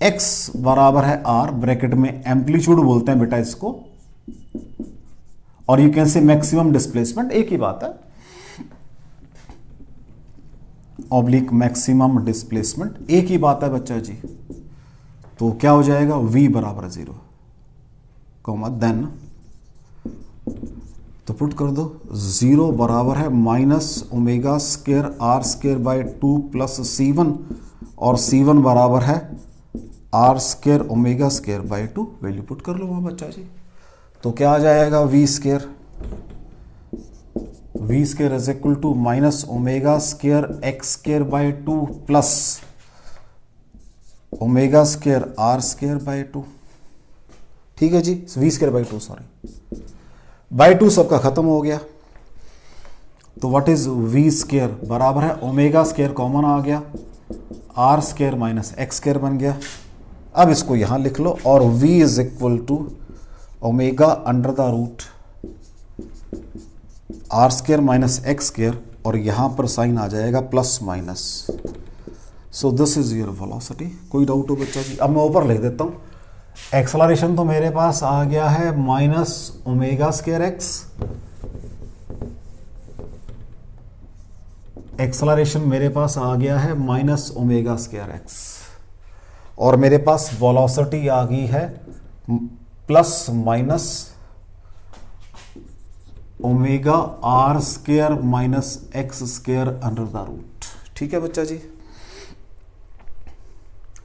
x बराबर है R, ब्रैकेट में एम्पलीट्यूड बोलते हैं बेटा इसको, और you can say maximum displacement, एक ही बात है, ऑब्लिक मैक्सिमम डिस्प्लेसमेंट, एक ही बात है बच्चा जी। तो क्या हो जाएगा, v बराबर 0, कॉमा देन, तो पुट कर दो, 0 बराबर है minus omega square R square by 2 प्लस C1 और C1 बराबर है R square omega square by 2, value put कर लो वहां बच्चा जी। तो क्या आ जाएगा V square is equal to minus omega square X square by 2 plus omega square R square by 2। ठीक है जी, V square by 2 sorry, by 2 सबका खत्म हो गया। तो व्हाट इज वी स्क्र बराबर है ओमेगा स्क्र कॉमन आ गया, r square minus x square बन गया। अब इसको यहां लिख लो और v is equal to omega under the root r square minus x square, और यहां पर साइन आ जाएगा plus minus. So this is your velocity. कोई डाउट हो बच्चा जी? अब मैं ऊपर लिख देता हूं। एक्सलरेशन तो मेरे पास आ गया है minus omega square x, acceleration मेरे पास आ गया है माइनस ओमेगा स्क्र एक्स, और मेरे पास वेलोसिटी आ गई है plus minus omega r square minus x square under the root. ठीक है बच्चा जी?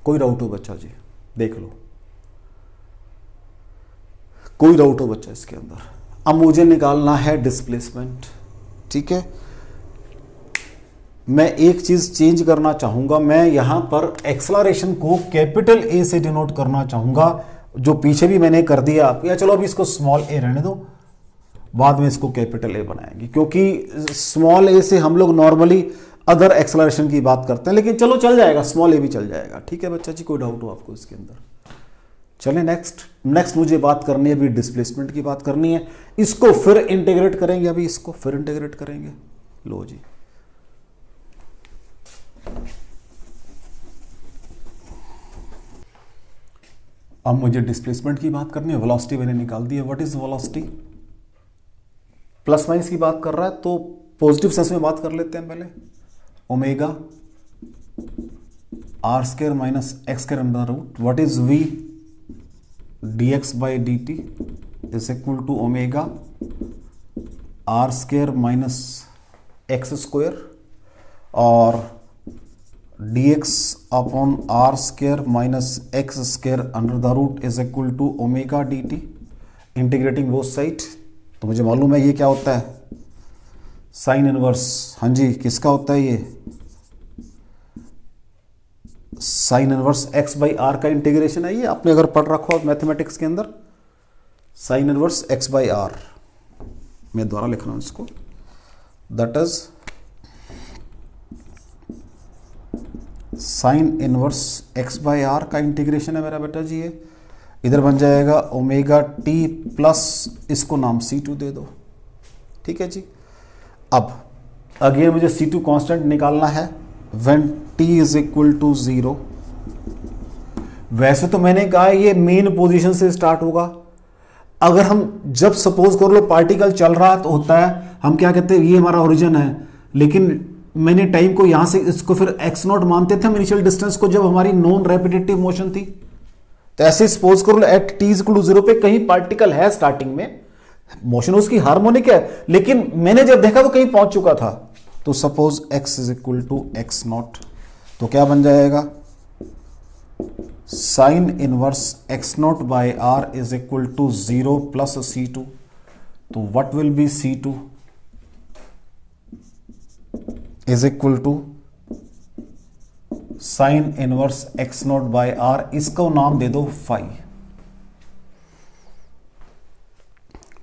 कोई डाउट हो बच्चा जी? देख लो, कोई डाउट हो बच्चा इसके अंदर? अब मुझे निकालना है डिस्प्लेसमेंट। ठीक है, मैं एक चीज चेंज करना चाहूंगा, मैं यहां पर एक्सलरेशन को कैपिटल ए से डिनोट करना चाहूंगा, जो पीछे भी मैंने कर दिया आपको। या चलो अभी इसको स्मॉल ए रहने दो, बाद में इसको कैपिटल ए बनाएंगे, क्योंकि स्मॉल ए से हम लोग नॉर्मली अदर एक्सलरेशन की बात करते हैं, लेकिन चलो चल जाएगा, स्मॉल ए भी चल जाएगा। ठीक है बच्चा जी? कोई डाउट हो आपको इसके अंदर? चलें नेक्स्ट मुझे बात करनी है, अभी डिस्प्लेसमेंट की बात करनी है। इसको फिर इंटीग्रेट करेंगे, अभी इसको फिर इंटीग्रेट करेंगे। लो जी, अब मुझे डिस्प्लेसमेंट की बात करनी है। वेलोसिटी मैंने निकाल दी है। What is velocity? Plus minus की बात कर रहा है तो पॉजिटिव सेंस में बात कर लेते हैं पहले। Omega r square minus x square under root, what is v d x by D t is equal to omega r square minus x square, और dx upon r square minus x square under the root is equal to omega d t, integrating both side. तो मुझे मालूम है ये क्या होता है, sine inverse. हाँ जी, किसका होता है ये? Sine inverse x by r का इंटीग्रेशन है ये, आपने अगर पढ़ रखा हो मैथमेटिक्स के अंदर, sine inverse x by r. मैं दोबारा लिख रहा हूं इसको, that is sine inverse x by r का इंटीग्रेशन है मेरा बेटा जी। ये इधर बन जाएगा ओमेगा टी प्लस, इसको नाम C2 दे दो। ठीक है जी? अब अगेन मुझे C2 कांस्टेंट निकालना है when t is equal to 0। वैसे तो मैंने कहा ये मेन पोजीशन से स्टार्ट होगा। अगर हम जब सपोज कर लो पार्टिकल चल रहा तो होता है, हम क्या कहते हैं, ये हमारा ओरिजिन है, लेकिन मैंने टाइम को यहां से इसको फिर x नॉट मानते थे हम इनिशियल डिस्टेंस को, जब हमारी नॉन रेपिटेटिव मोशन थी। तो ऐसे सपोज करो at t is equal to 0 पे कहीं पार्टिकल है स्टार्टिंग में, मोशन उसकी हार्मोनिक है, लेकिन मैंने जब देखा तो कहीं पहुंच चुका था। तो suppose x is equal to x naught, तो क्या बन जाएगा, sine inverse x naught by r is equal to 0 plus C2। तो what will be C2 is equal to sine inverse x naught by r, इसको नाम दे दो phi.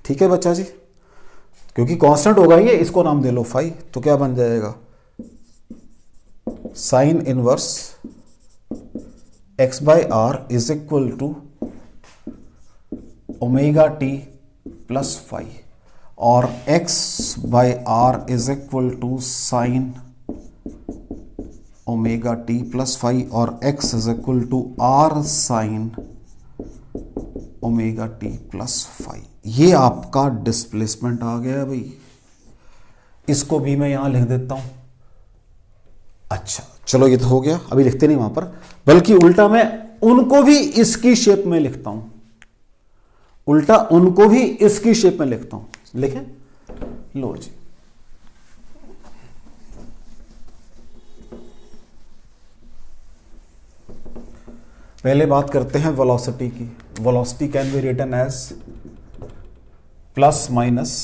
ठीक है बच्चा जी? क्योंकि कांस्टेंट होगा ये, इसको नाम दे लो फाई। तो क्या बन जाएगा, sine inverse x by r is equal to omega T plus phi, और x by r is equal to sine omega T plus five, और x is equal to r sine omega T plus five. ये आपका displacement आ गया भाई। इसको भी मैं यहां लिख देता हूं। अच्छा चलो, ये तो हो गया, अभी लिखते नहीं वहां पर, बल्कि उल्टा मैं उनको भी इसकी शेप में लिखता हूं, उल्टा उनको भी इसकी शेप में लिखता हूं। लिखें, लो जी, पहले बात करते हैं वेलोसिटी की। Velocity can be written as plus minus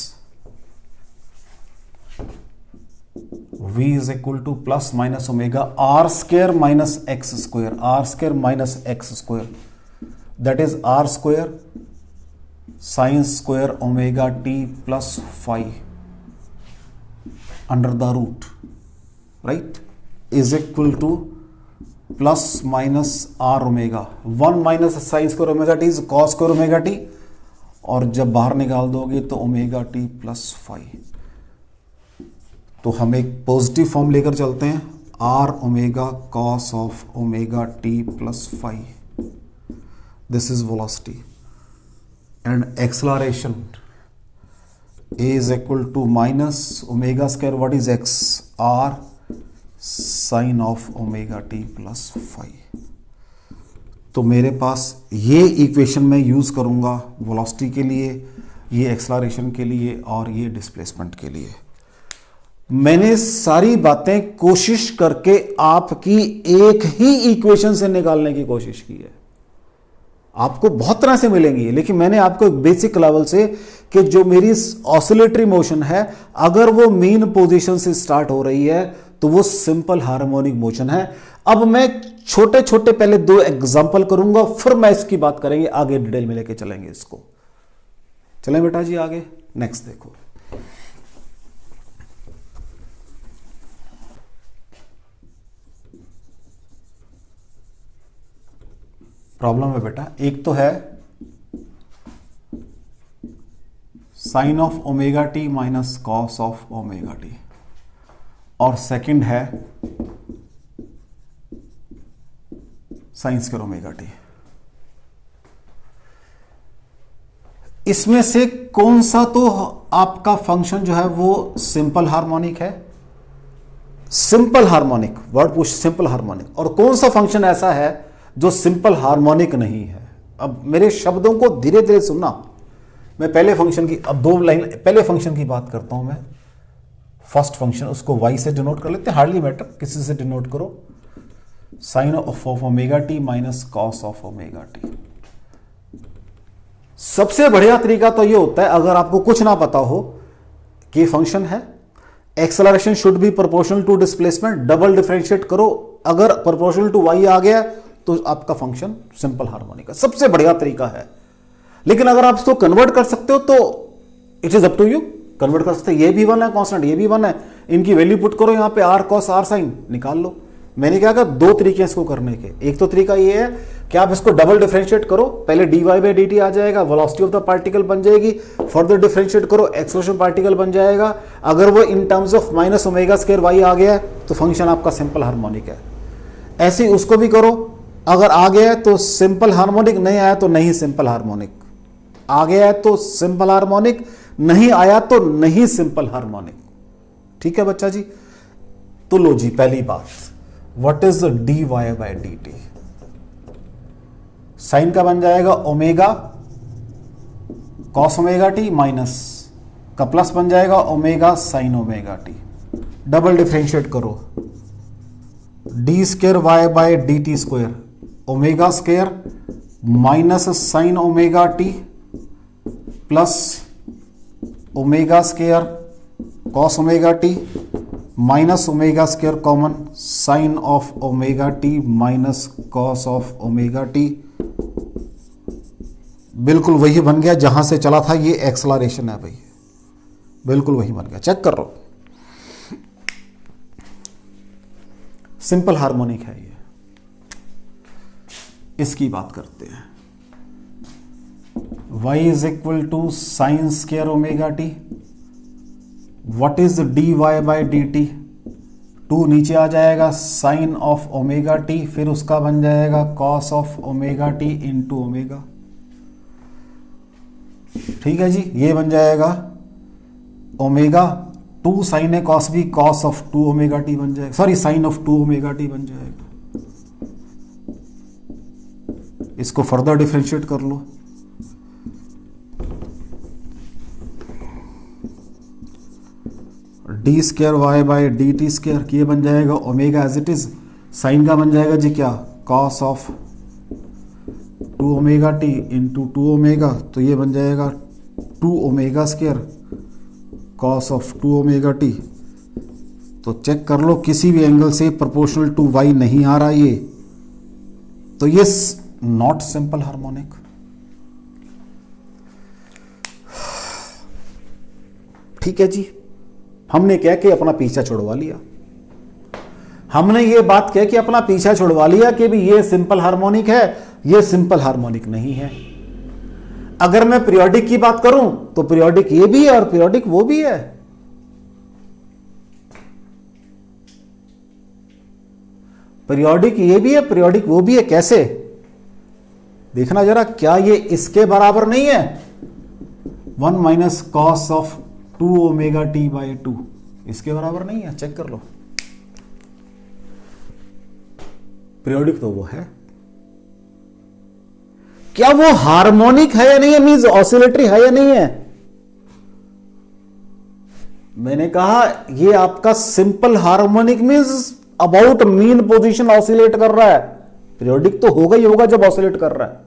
v is equal to plus minus omega r square minus x square, r square minus x square, that is r square sine square omega T plus five under the root, right, is equal to plus minus r omega, 1 minus sine square omega T is cos square omega t, और जब बाहर निकाल दोगे तो omega T plus five. तो हम एक positive form लेकर चलते हैं, r omega cos of omega T plus five, this is velocity, and acceleration is equal to minus omega square, what is x, r sin of omega t plus phi। तो मेरे पास ये equation मैं use करूंगा velocity के लिए, ये acceleration के लिए और ये डिस्प्लेसमेंट के लिए। मैंने सारी बातें कोशिश करके आपकी एक ही इक्वेशन से निकालने की कोशिश की है। आपको बहुत तरह से मिलेंगी, लेकिन मैंने आपको एक बेसिक लेवल से कि जो मेरी ऑसिलेटरी मोशन है अगर वो मीन पोजीशन से स्टार्ट हो रही है तो वो सिंपल हार्मोनिक मोशन है। अब मैं छोटे छोटे पहले 2 एग्जांपल करूंगा, फिर मैं इसकी बात करेंगे, आगे डिटेल में लेके चलेंगे इसको। चलें बेटा जी आगे, नेक्स्ट देखो। प्रॉब्लम है बेटा, एक तो है sine of omega T minus cos of omega t, और सेकंड है साइन स्क्वायर ओमेगा टी। इसमें से कौन सा तो आपका फंक्शन जो है वो सिंपल हार्मोनिक है, सिंपल हार्मोनिक, वर्ड पूछ सिंपल हार्मोनिक, और कौन सा फंक्शन ऐसा है जो सिंपल हार्मोनिक नहीं है। अब मेरे शब्दों को धीरे धीरे सुनना, मैं पहले फंक्शन की, अब 2 लाइन पहले फंक्शन की बात करता हूं मैं। फर्स्ट फंक्शन उसको y से डिनोट कर लेते हैं, हार्डली मैटर किसी से डिनोट करो, sine of omega T minus cos of omega t. सबसे बढ़िया तरीका तो ये होता है, अगर आपको कुछ ना पता हो कि फंक्शन है, acceleration should be proportional to displacement, double differentiate करो, अगर प्रोपोर्शनल टू y आ गया तो आपका फंक्शन सिंपल हार्मोनिक है, सबसे बढ़िया तरीका है। लेकिन अगर आप इसको कन्वर्ट कर सकते हो तो it is up to you, convert कर सकते हो। ये भी 1 है कांस्टेंट, ये भी 1 है, इनकी वैल्यू पुट करो यहां पे, आर कॉस आर साइन निकाल लो। मैंने क्या कहा, 2 तरीके हैं इसको करने के। एक तो तरीका ये है कि आप इसको डबल डिफरेंशिएट करो, पहले dy बाई डी टी आ जाएगा, वेलोसिटी ऑफ द पार्टिकल बन जाएगी, फर्दर डिफरेंशिएट करो, एक्सेलरेशन पार्टिकल बन जाएगा। अगर वो in terms of minus omega square y आ गया तो फंक्शन आपका सिंपल हार्मोनिक है। ऐसे ही उसको भी करो, अगर आ गया है तो सिंपल हार्मोनिक, नहीं आया तो नहीं सिंपल हार्मोनिक, आ गया है तो सिंपल हार्मोनिक, नहीं आया तो नहीं सिंपल हार्मोनिक। ठीक है बच्चा जी। तो लो जी, पहली बात, what is dy by dt, sine का बन जाएगा omega cos omega T, minus का प्लस बन जाएगा omega sine omega T, double differentiate करो, D square Y by D T square, omega square minus sine omega T plus omega square cos omega T minus omega square common sine of omega T minus cos of omega T. बिल्कुल वही बन गया जहां से चला था, ये acceleration है भाई, बिल्कुल वही बन गया, चेक कर लो, सिंपल हार्मोनिक है ये। इसकी बात करते हैं, y is equal to sine square omega t, what is dy by D t, 2 नीचे आ जाएगा, साइन ऑफ ओमेगा टी, फिर उसका बन जाएगा cos of omega T into omega. ठीक है जी, ये बन जाएगा omega 2 sine A cos B, cos of 2 omega T बन जाएगा, sorry sine of 2 omega T बन जाएगा। इसको फर्दर डिफरेंशिएट कर लो, D square Y by D T square, ये बन जाएगा omega as it is, sine का बन जाएगा जी क्या, cos of two omega T into two omega, तो ये बन जाएगा 2 omega square cos of 2 omega T. तो चेक कर लो, किसी भी एंगल से प्रोपोर्शनल टू वाई नहीं आ रहा ये, तो ये नॉट सिंपल हार्मोनिक। ठीक है जी, हमने क्या कि अपना पीछा छुड़वा लिया, हमने ये बात कह कि अपना पीछा छुड़वा लिया कि भी ये सिंपल हार्मोनिक है, ये सिंपल हार्मोनिक नहीं है। अगर मैं पीरियोडिक की बात करूं तो पीरियोडिक ये भी है और पीरियोडिक वो भी है। पीरियोडिक ये भी है, पीरियोडिक वो भी है। कैसे देखना जरा, क्या ये इसके बराबर नहीं है? 1 minus cos of 2 omega T by 2 इसके बराबर नहीं है? चेक कर लो, पीरियोडिक तो वो है। क्या वो हार्मोनिक है या नहीं है, मींस ऑसिलेटरी है या नहीं है? मैंने कहा ये आपका simple harmonic means about mean position oscillate कर रहा है। पीरियोडिक तो होगा ही होगा जब ऑसिलेट कर रहा है।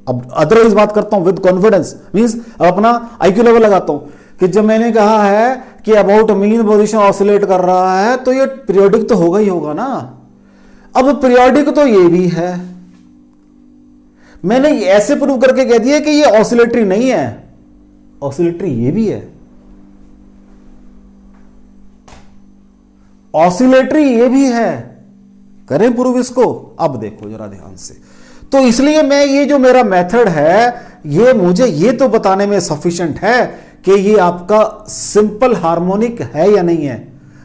अब अदरवाइज बात करता हूं विद कॉन्फिडेंस, मींस अपना आईक्यू लेवल लगाता हूं कि जब मैंने कहा है कि अबाउट मीन पोजीशन ऑसिलेट कर रहा है तो ये पीरियोडिक तो होगा ही होगा ना। अब पीरियोडिक तो ये भी है, मैंने ऐसे प्रूव करके कह दिया कि ये ऑसिलेटरी नहीं है, ऑसिलेटरी ये भी है, ऑसिलेटरी ये भी है। करें प्रूव इसको? अब देखो जरा ध्यान से। तो इसलिए मैं ये जो मेरा मेथड है ये मुझे ये तो बताने में सफिशिएंट है कि ये आपका सिंपल हार्मोनिक है या नहीं है,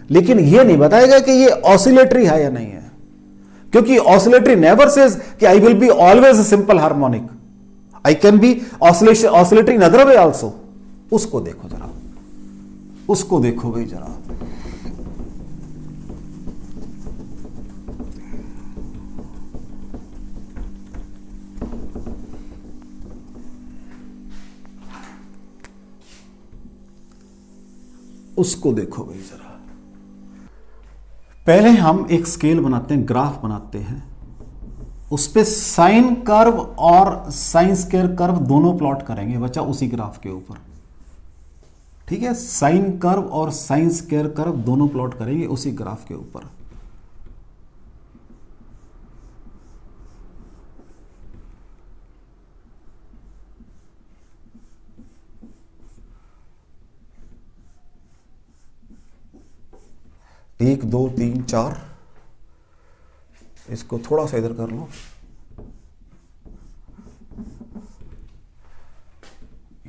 लेकिन ये नहीं बताएगा कि ये ऑसिलेटरी है या नहीं है, क्योंकि ऑसिलेटरी नेवर सेज कि I will be always simple harmonic, I can be oscillatory in other way also. उसको देखो जरा, उसको देखो भाई जरा। उसको देखो भाई जरा। पहले हम एक स्केल बनाते हैं, ग्राफ बनाते हैं, उस पे साइन कर्व और साइन स्क्वायर कर्व दोनों प्लॉट करेंगे बच्चा उसी ग्राफ के ऊपर। ठीक है, साइन कर्व और साइन स्क्वायर कर्व दोनों प्लॉट करेंगे उसी ग्राफ के ऊपर। एक दो तीन चार, इसको थोड़ा सा इधर कर लो,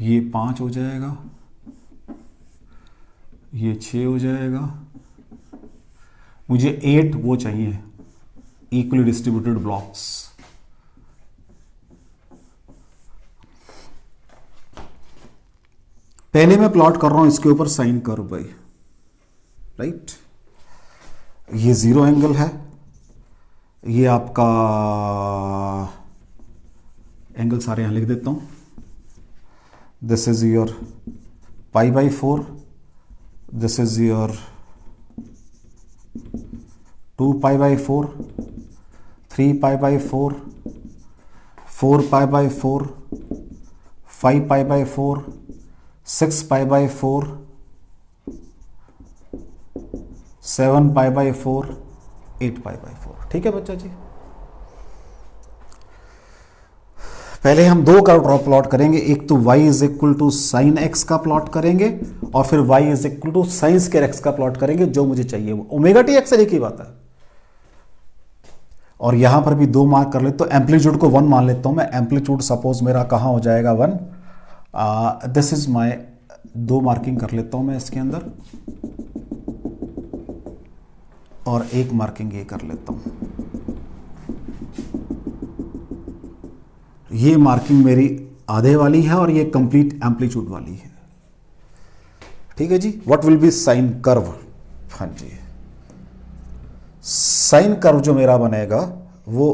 ये 5 हो जाएगा, ये 6 हो जाएगा, मुझे 8 वो चाहिए इक्वली डिस्ट्रीब्यूटेड ब्लॉक्स। पहले मैं प्लॉट कर रहा हूं इसके ऊपर साइन कर्व भाई, राइट। ये 0 एंगल है, ये आपका एंगल सारे यहां लिख देता हूं। This is your pi by 4, this is your 2 pi by 4, 3 pi by 4, 4 pi by 4, 5 pi by 4, 6 pi by 4, 7 pi by 4, 8 pi by 4। ठीक है बच्चा जी, पहले हम दो का प्लॉट करेंगे, एक तो y is equal to sine x का प्लॉट करेंगे और फिर y is equal to sine square x का प्लॉट करेंगे, जो मुझे चाहिए वो ओमेगा टी एक्स एक ही बात है। और यहां पर भी 2 मार्क कर लेता हूं, एम्पलीट्यूड को 1 मान लेता हूं मैं। एम्पलीट्यूड सपोज मेरा कहां हो जाएगा 1, दिस इज माई 2 मार्किंग कर लेता हूं मैं इसके अंदर, और एक मार्किंग ये कर लेता हूं। ये मार्किंग मेरी आधे वाली है और ये कंप्लीट एम्पलीट्यूड वाली है। ठीक है जी, what will be sine curve? हाँ जी, साइन कर्व जो मेरा बनेगा वो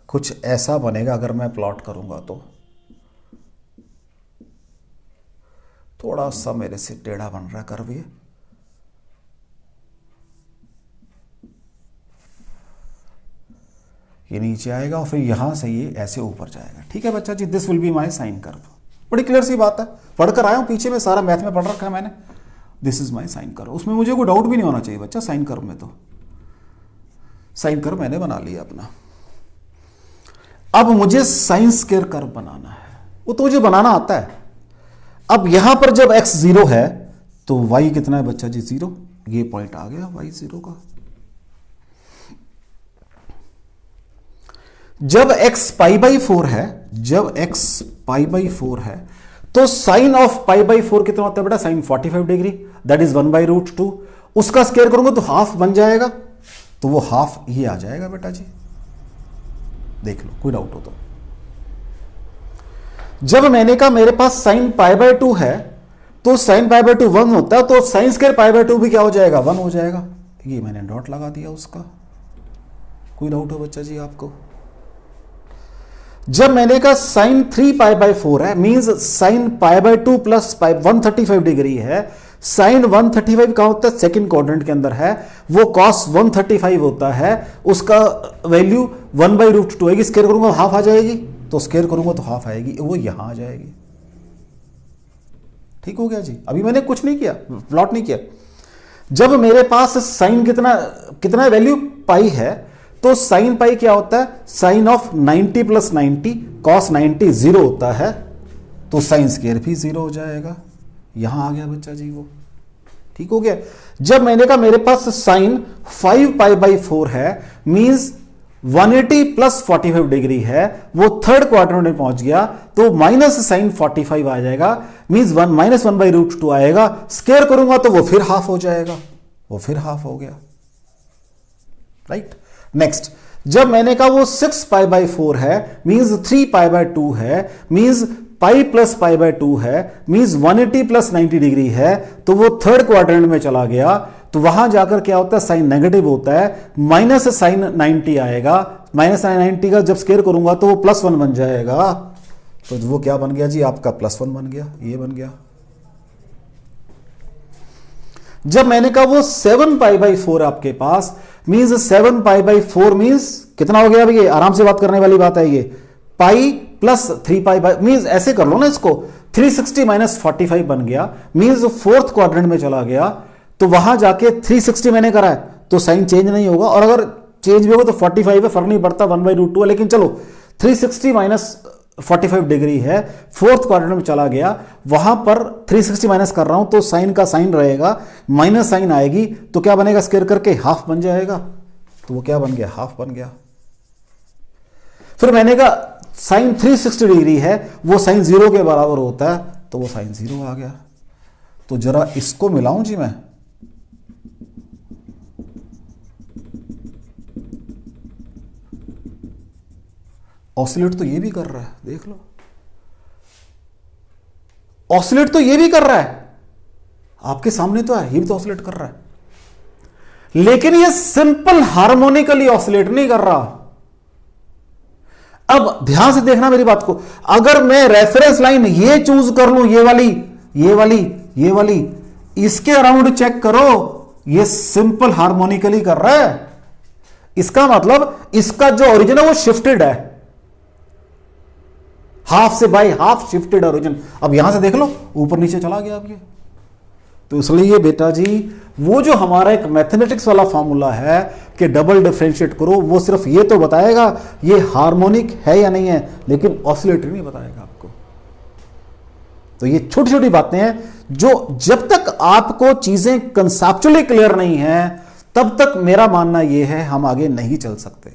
कुछ ऐसा बनेगा, अगर मैं प्लॉट करूंगा तो थोड़ा सा मेरे से टेढ़ा बन रहा है कर्व ये। ये नीचे आएगा और फिर यहां से ये ऐसे ऊपर जाएगा। ठीक है बच्चा जी, this will be my sine curve. बड़ी क्लियर सी बात है, पढ़कर आया हूं, पीछे में सारा मैथ में पढ़ रखा है मैंने। This is my sine curve, उसमें मुझे कोई डाउट भी नहीं होना चाहिए बच्चा। साइन कर्व में तो साइन कर्व मैंने बना लिया अपना। अब मुझे साइन स्क्वायर कर्व बनाना है, वो तो मुझे बनाना आता है। अब यहां पर जब x 0 है तो y कितना है बच्चा जी? 0। ये पॉइंट आ गया y 0 का। जब x π/4 है, जब x π/4 है तो साइन ऑफ π/4 कितना होता है बेटा? Sine 45 degree, that is 1/√2। उसका स्क्वायर करूंगा तो हाफ बन जाएगा, तो वो हाफ ये आ जाएगा बेटा जी। देख लो, कोई डाउट हो तो। जब मैंने कहा मेरे पास साइन π/2 है तो साइन π/2 1 होता है, तो साइन स्क्वायर π/2 भी क्या हो जाएगा? 1 हो जाएगा। ये मैंने डॉट लगा दिया उसका। कोई डाउट हो बच्चा जी आपको? जब मैंने कहा साइन 3π/4 है, मींस साइन π/2 प्लस 135 डिग्री है। साइन 135 कहां होता है? सेकंड क्वाड्रेंट के अंदर है। वो कॉस 135 होता है, उसका वैल्यू 1/√2 आएगी। स्क्वायर करूंगा हाफ आ जाएगी, तो स्क्वायर करूंगा तो हाफ आएगी, वो यहां आ जाएगी। ठीक हो गया जी। अभी मैंने कुछ नहीं किया, प्लॉट नहीं किया। जब मेरे पास साइन कितना वैल्यू पाई है, तो साइन पाई क्या होता है? साइन ऑफ 90 प्लस 90, कॉस 90 0 होता है, तो साइन स्क्वायर भी 0 हो जाएगा। यहां आ गया बच्चा जी वो। ठीक हो गया। जब मैंने कहा मेरे पास साइन 5π/4 है, मींस 180 प्लस 45 डिग्री है, वो थर्ड क्वाड्रेंट में पहुंच गया, तो माइनस साइन 45 आ जाएगा, मींस माइनस 1/√2 आएगा। स्क्वायर करूंगा तो वो फिर हाफ हो जाएगा, वो फिर हाफ हो गया। राइट। नेक्स्ट, जब मैंने कहा वो 6π/4 है, मींस 3π/2 है, मींस पाई प्लस π/2 है, मींस 180 प्लस 90 डिग्री है, तो वो थर्ड क्वाड्रेंट में चला गया, तो वहां जाकर क्या होता है? साइन नेगेटिव होता है, माइनस साइन 90 आएगा। माइनस साइन 90 का जब स्क्वायर करूंगा तो वो +1 बन जाएगा, तो वो क्या बन गया जी? आपका +1 बन गया, ये बन गया। जब मैंने कहा वो 7π/4 आपके पास, मींस 7π/4 मींस कितना हो गया? अभी ये आराम से बात करने वाली बात है। ये पाई प्लस 3π मींस ऐसे कर लो ना इसको, 360 माइनस 45 बन गया, मींस फोर्थ क्वाड्रेंट में चला गया, तो वहां जाके 360 मैंने करा है तो साइन चेंज नहीं होगा, और अगर चेंज भी होगा तो 45 है, फर्क नहीं पड़ता, 1/√2 है। लेकिन चलो 360 माइनस 45 डिग्री है, फोर्थ क्वाड्रेंट में चला गया, वहां पर 360 माइनस कर रहा हूं तो साइन का साइन रहेगा, माइनस साइन आएगी, तो क्या बनेगा? स्क्वायर करके हाफ बन जाएगा, तो वो क्या बन गया? हाफ बन गया। फिर मैंने कहा साइन 360 डिग्री है, वो साइन 0 के बराबर होता है, तो वो साइन 0 आ गया। तो जरा इसको मिलाऊं जी मैं, ऑसिलेट तो ये भी कर रहा है, देख लो, ऑसिलेट तो ये भी कर रहा है, आपके सामने तो है, ये भी तो ऑसिलेट कर रहा है, लेकिन ये सिंपल हार्मोनिकली ऑसिलेट नहीं कर रहा। अब ध्यान से देखना मेरी बात को, अगर मैं रेफरेंस लाइन ये चूज कर लूं, ये वाली, ये वाली, ये वाली, इसके अराउंड चेक करो, ये सिंपल हार्मोनिकली कर रहा है। इसका मतलब इसका जो ओरिजिन है वो शिफ्टेड है, हाफ से बाय हाफ शिफ्टेड ओरिजिन। अब यहां से देख लो, ऊपर नीचे चला गया अब ये। तो इसलिए बेटा जी, वो जो हमारा एक मैथमेटिक्स वाला फॉर्मूला है कि डबल डिफरेंशिएट करो, वो सिर्फ ये तो बताएगा ये हार्मोनिक है या नहीं है, लेकिन ऑसिलेटरी नहीं बताएगा आपको। तो ये छोटी छोटी बातें हैं जो जब तक आपको चीजें कंसेप्चुअली क्लियर नहीं है, तब तक मेरा मानना यह है हम आगे नहीं चल सकते।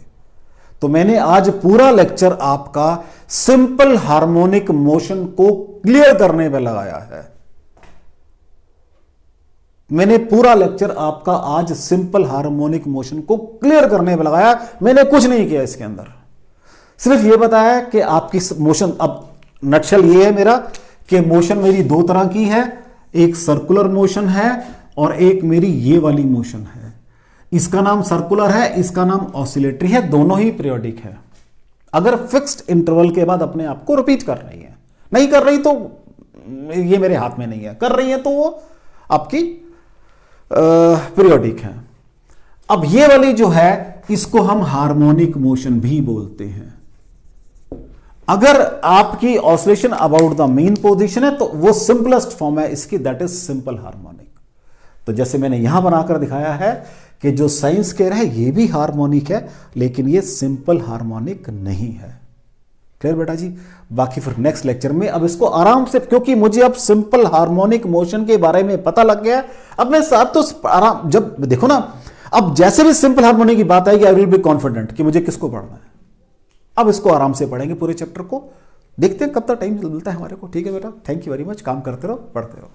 तो मैंने आज पूरा लेक्चर आपका सिंपल हार्मोनिक मोशन को क्लियर करने में लगाया है। मैंने पूरा लेक्चर आपका आज सिंपल हार्मोनिक मोशन को क्लियर करने में लगाया, मैंने कुछ नहीं किया इसके अंदर, सिर्फ यह बताया कि आपकी मोशन, अब नक्शल ये है मेरा कि मोशन मेरी दो तरह की है, एक सर्कुलर मोशन है और एक मेरी ये वाली मोशन है। इसका नाम सर्कुलर है, इसका नाम ऑसिलेटरी है, दोनों ही पीरियोडिक है। अगर फिक्स्ड इंटरवल के बाद अपने आप को रिपीट कर रही है, नहीं कर रही तो ये मेरे हाथ में नहीं है, कर रही है तो वो आपकी पीरियोडिक है। अब ये वाली जो है इसको हम हार्मोनिक मोशन भी बोलते हैं। अगर आपकी oscillation about the mean position है तो वो सिंपलेस्ट फॉर्म है इसकी, दैट इज सिंपल हार्मोनिक। तो जैसे मैंने यहां बनाकर दिखाया है कि जो साइन स्क्वायर है ये भी हार्मोनिक है, लेकिन ये सिंपल हार्मोनिक नहीं है। क्लियर बेटा जी? बाकी फिर नेक्स्ट लेक्चर में अब इसको आराम से, क्योंकि मुझे अब सिंपल हार्मोनिक मोशन के बारे में पता लग गया, अब मैं साहब तो आराम, जब देखो ना, अब जैसे भी सिंपल हार्मोनिक की बात आएगी आई विल बी कॉन्फिडेंट कि मुझे किसको पढ़ना है। अब इसको आराम से पढ़ेंगे पूरे चैप्टर को, देखते हैं कब तक टाइम मिलता है हमारे को। ठीक है बेटा, थैंक यू वेरी मच, काम करते रहो, पढ़ते रहो।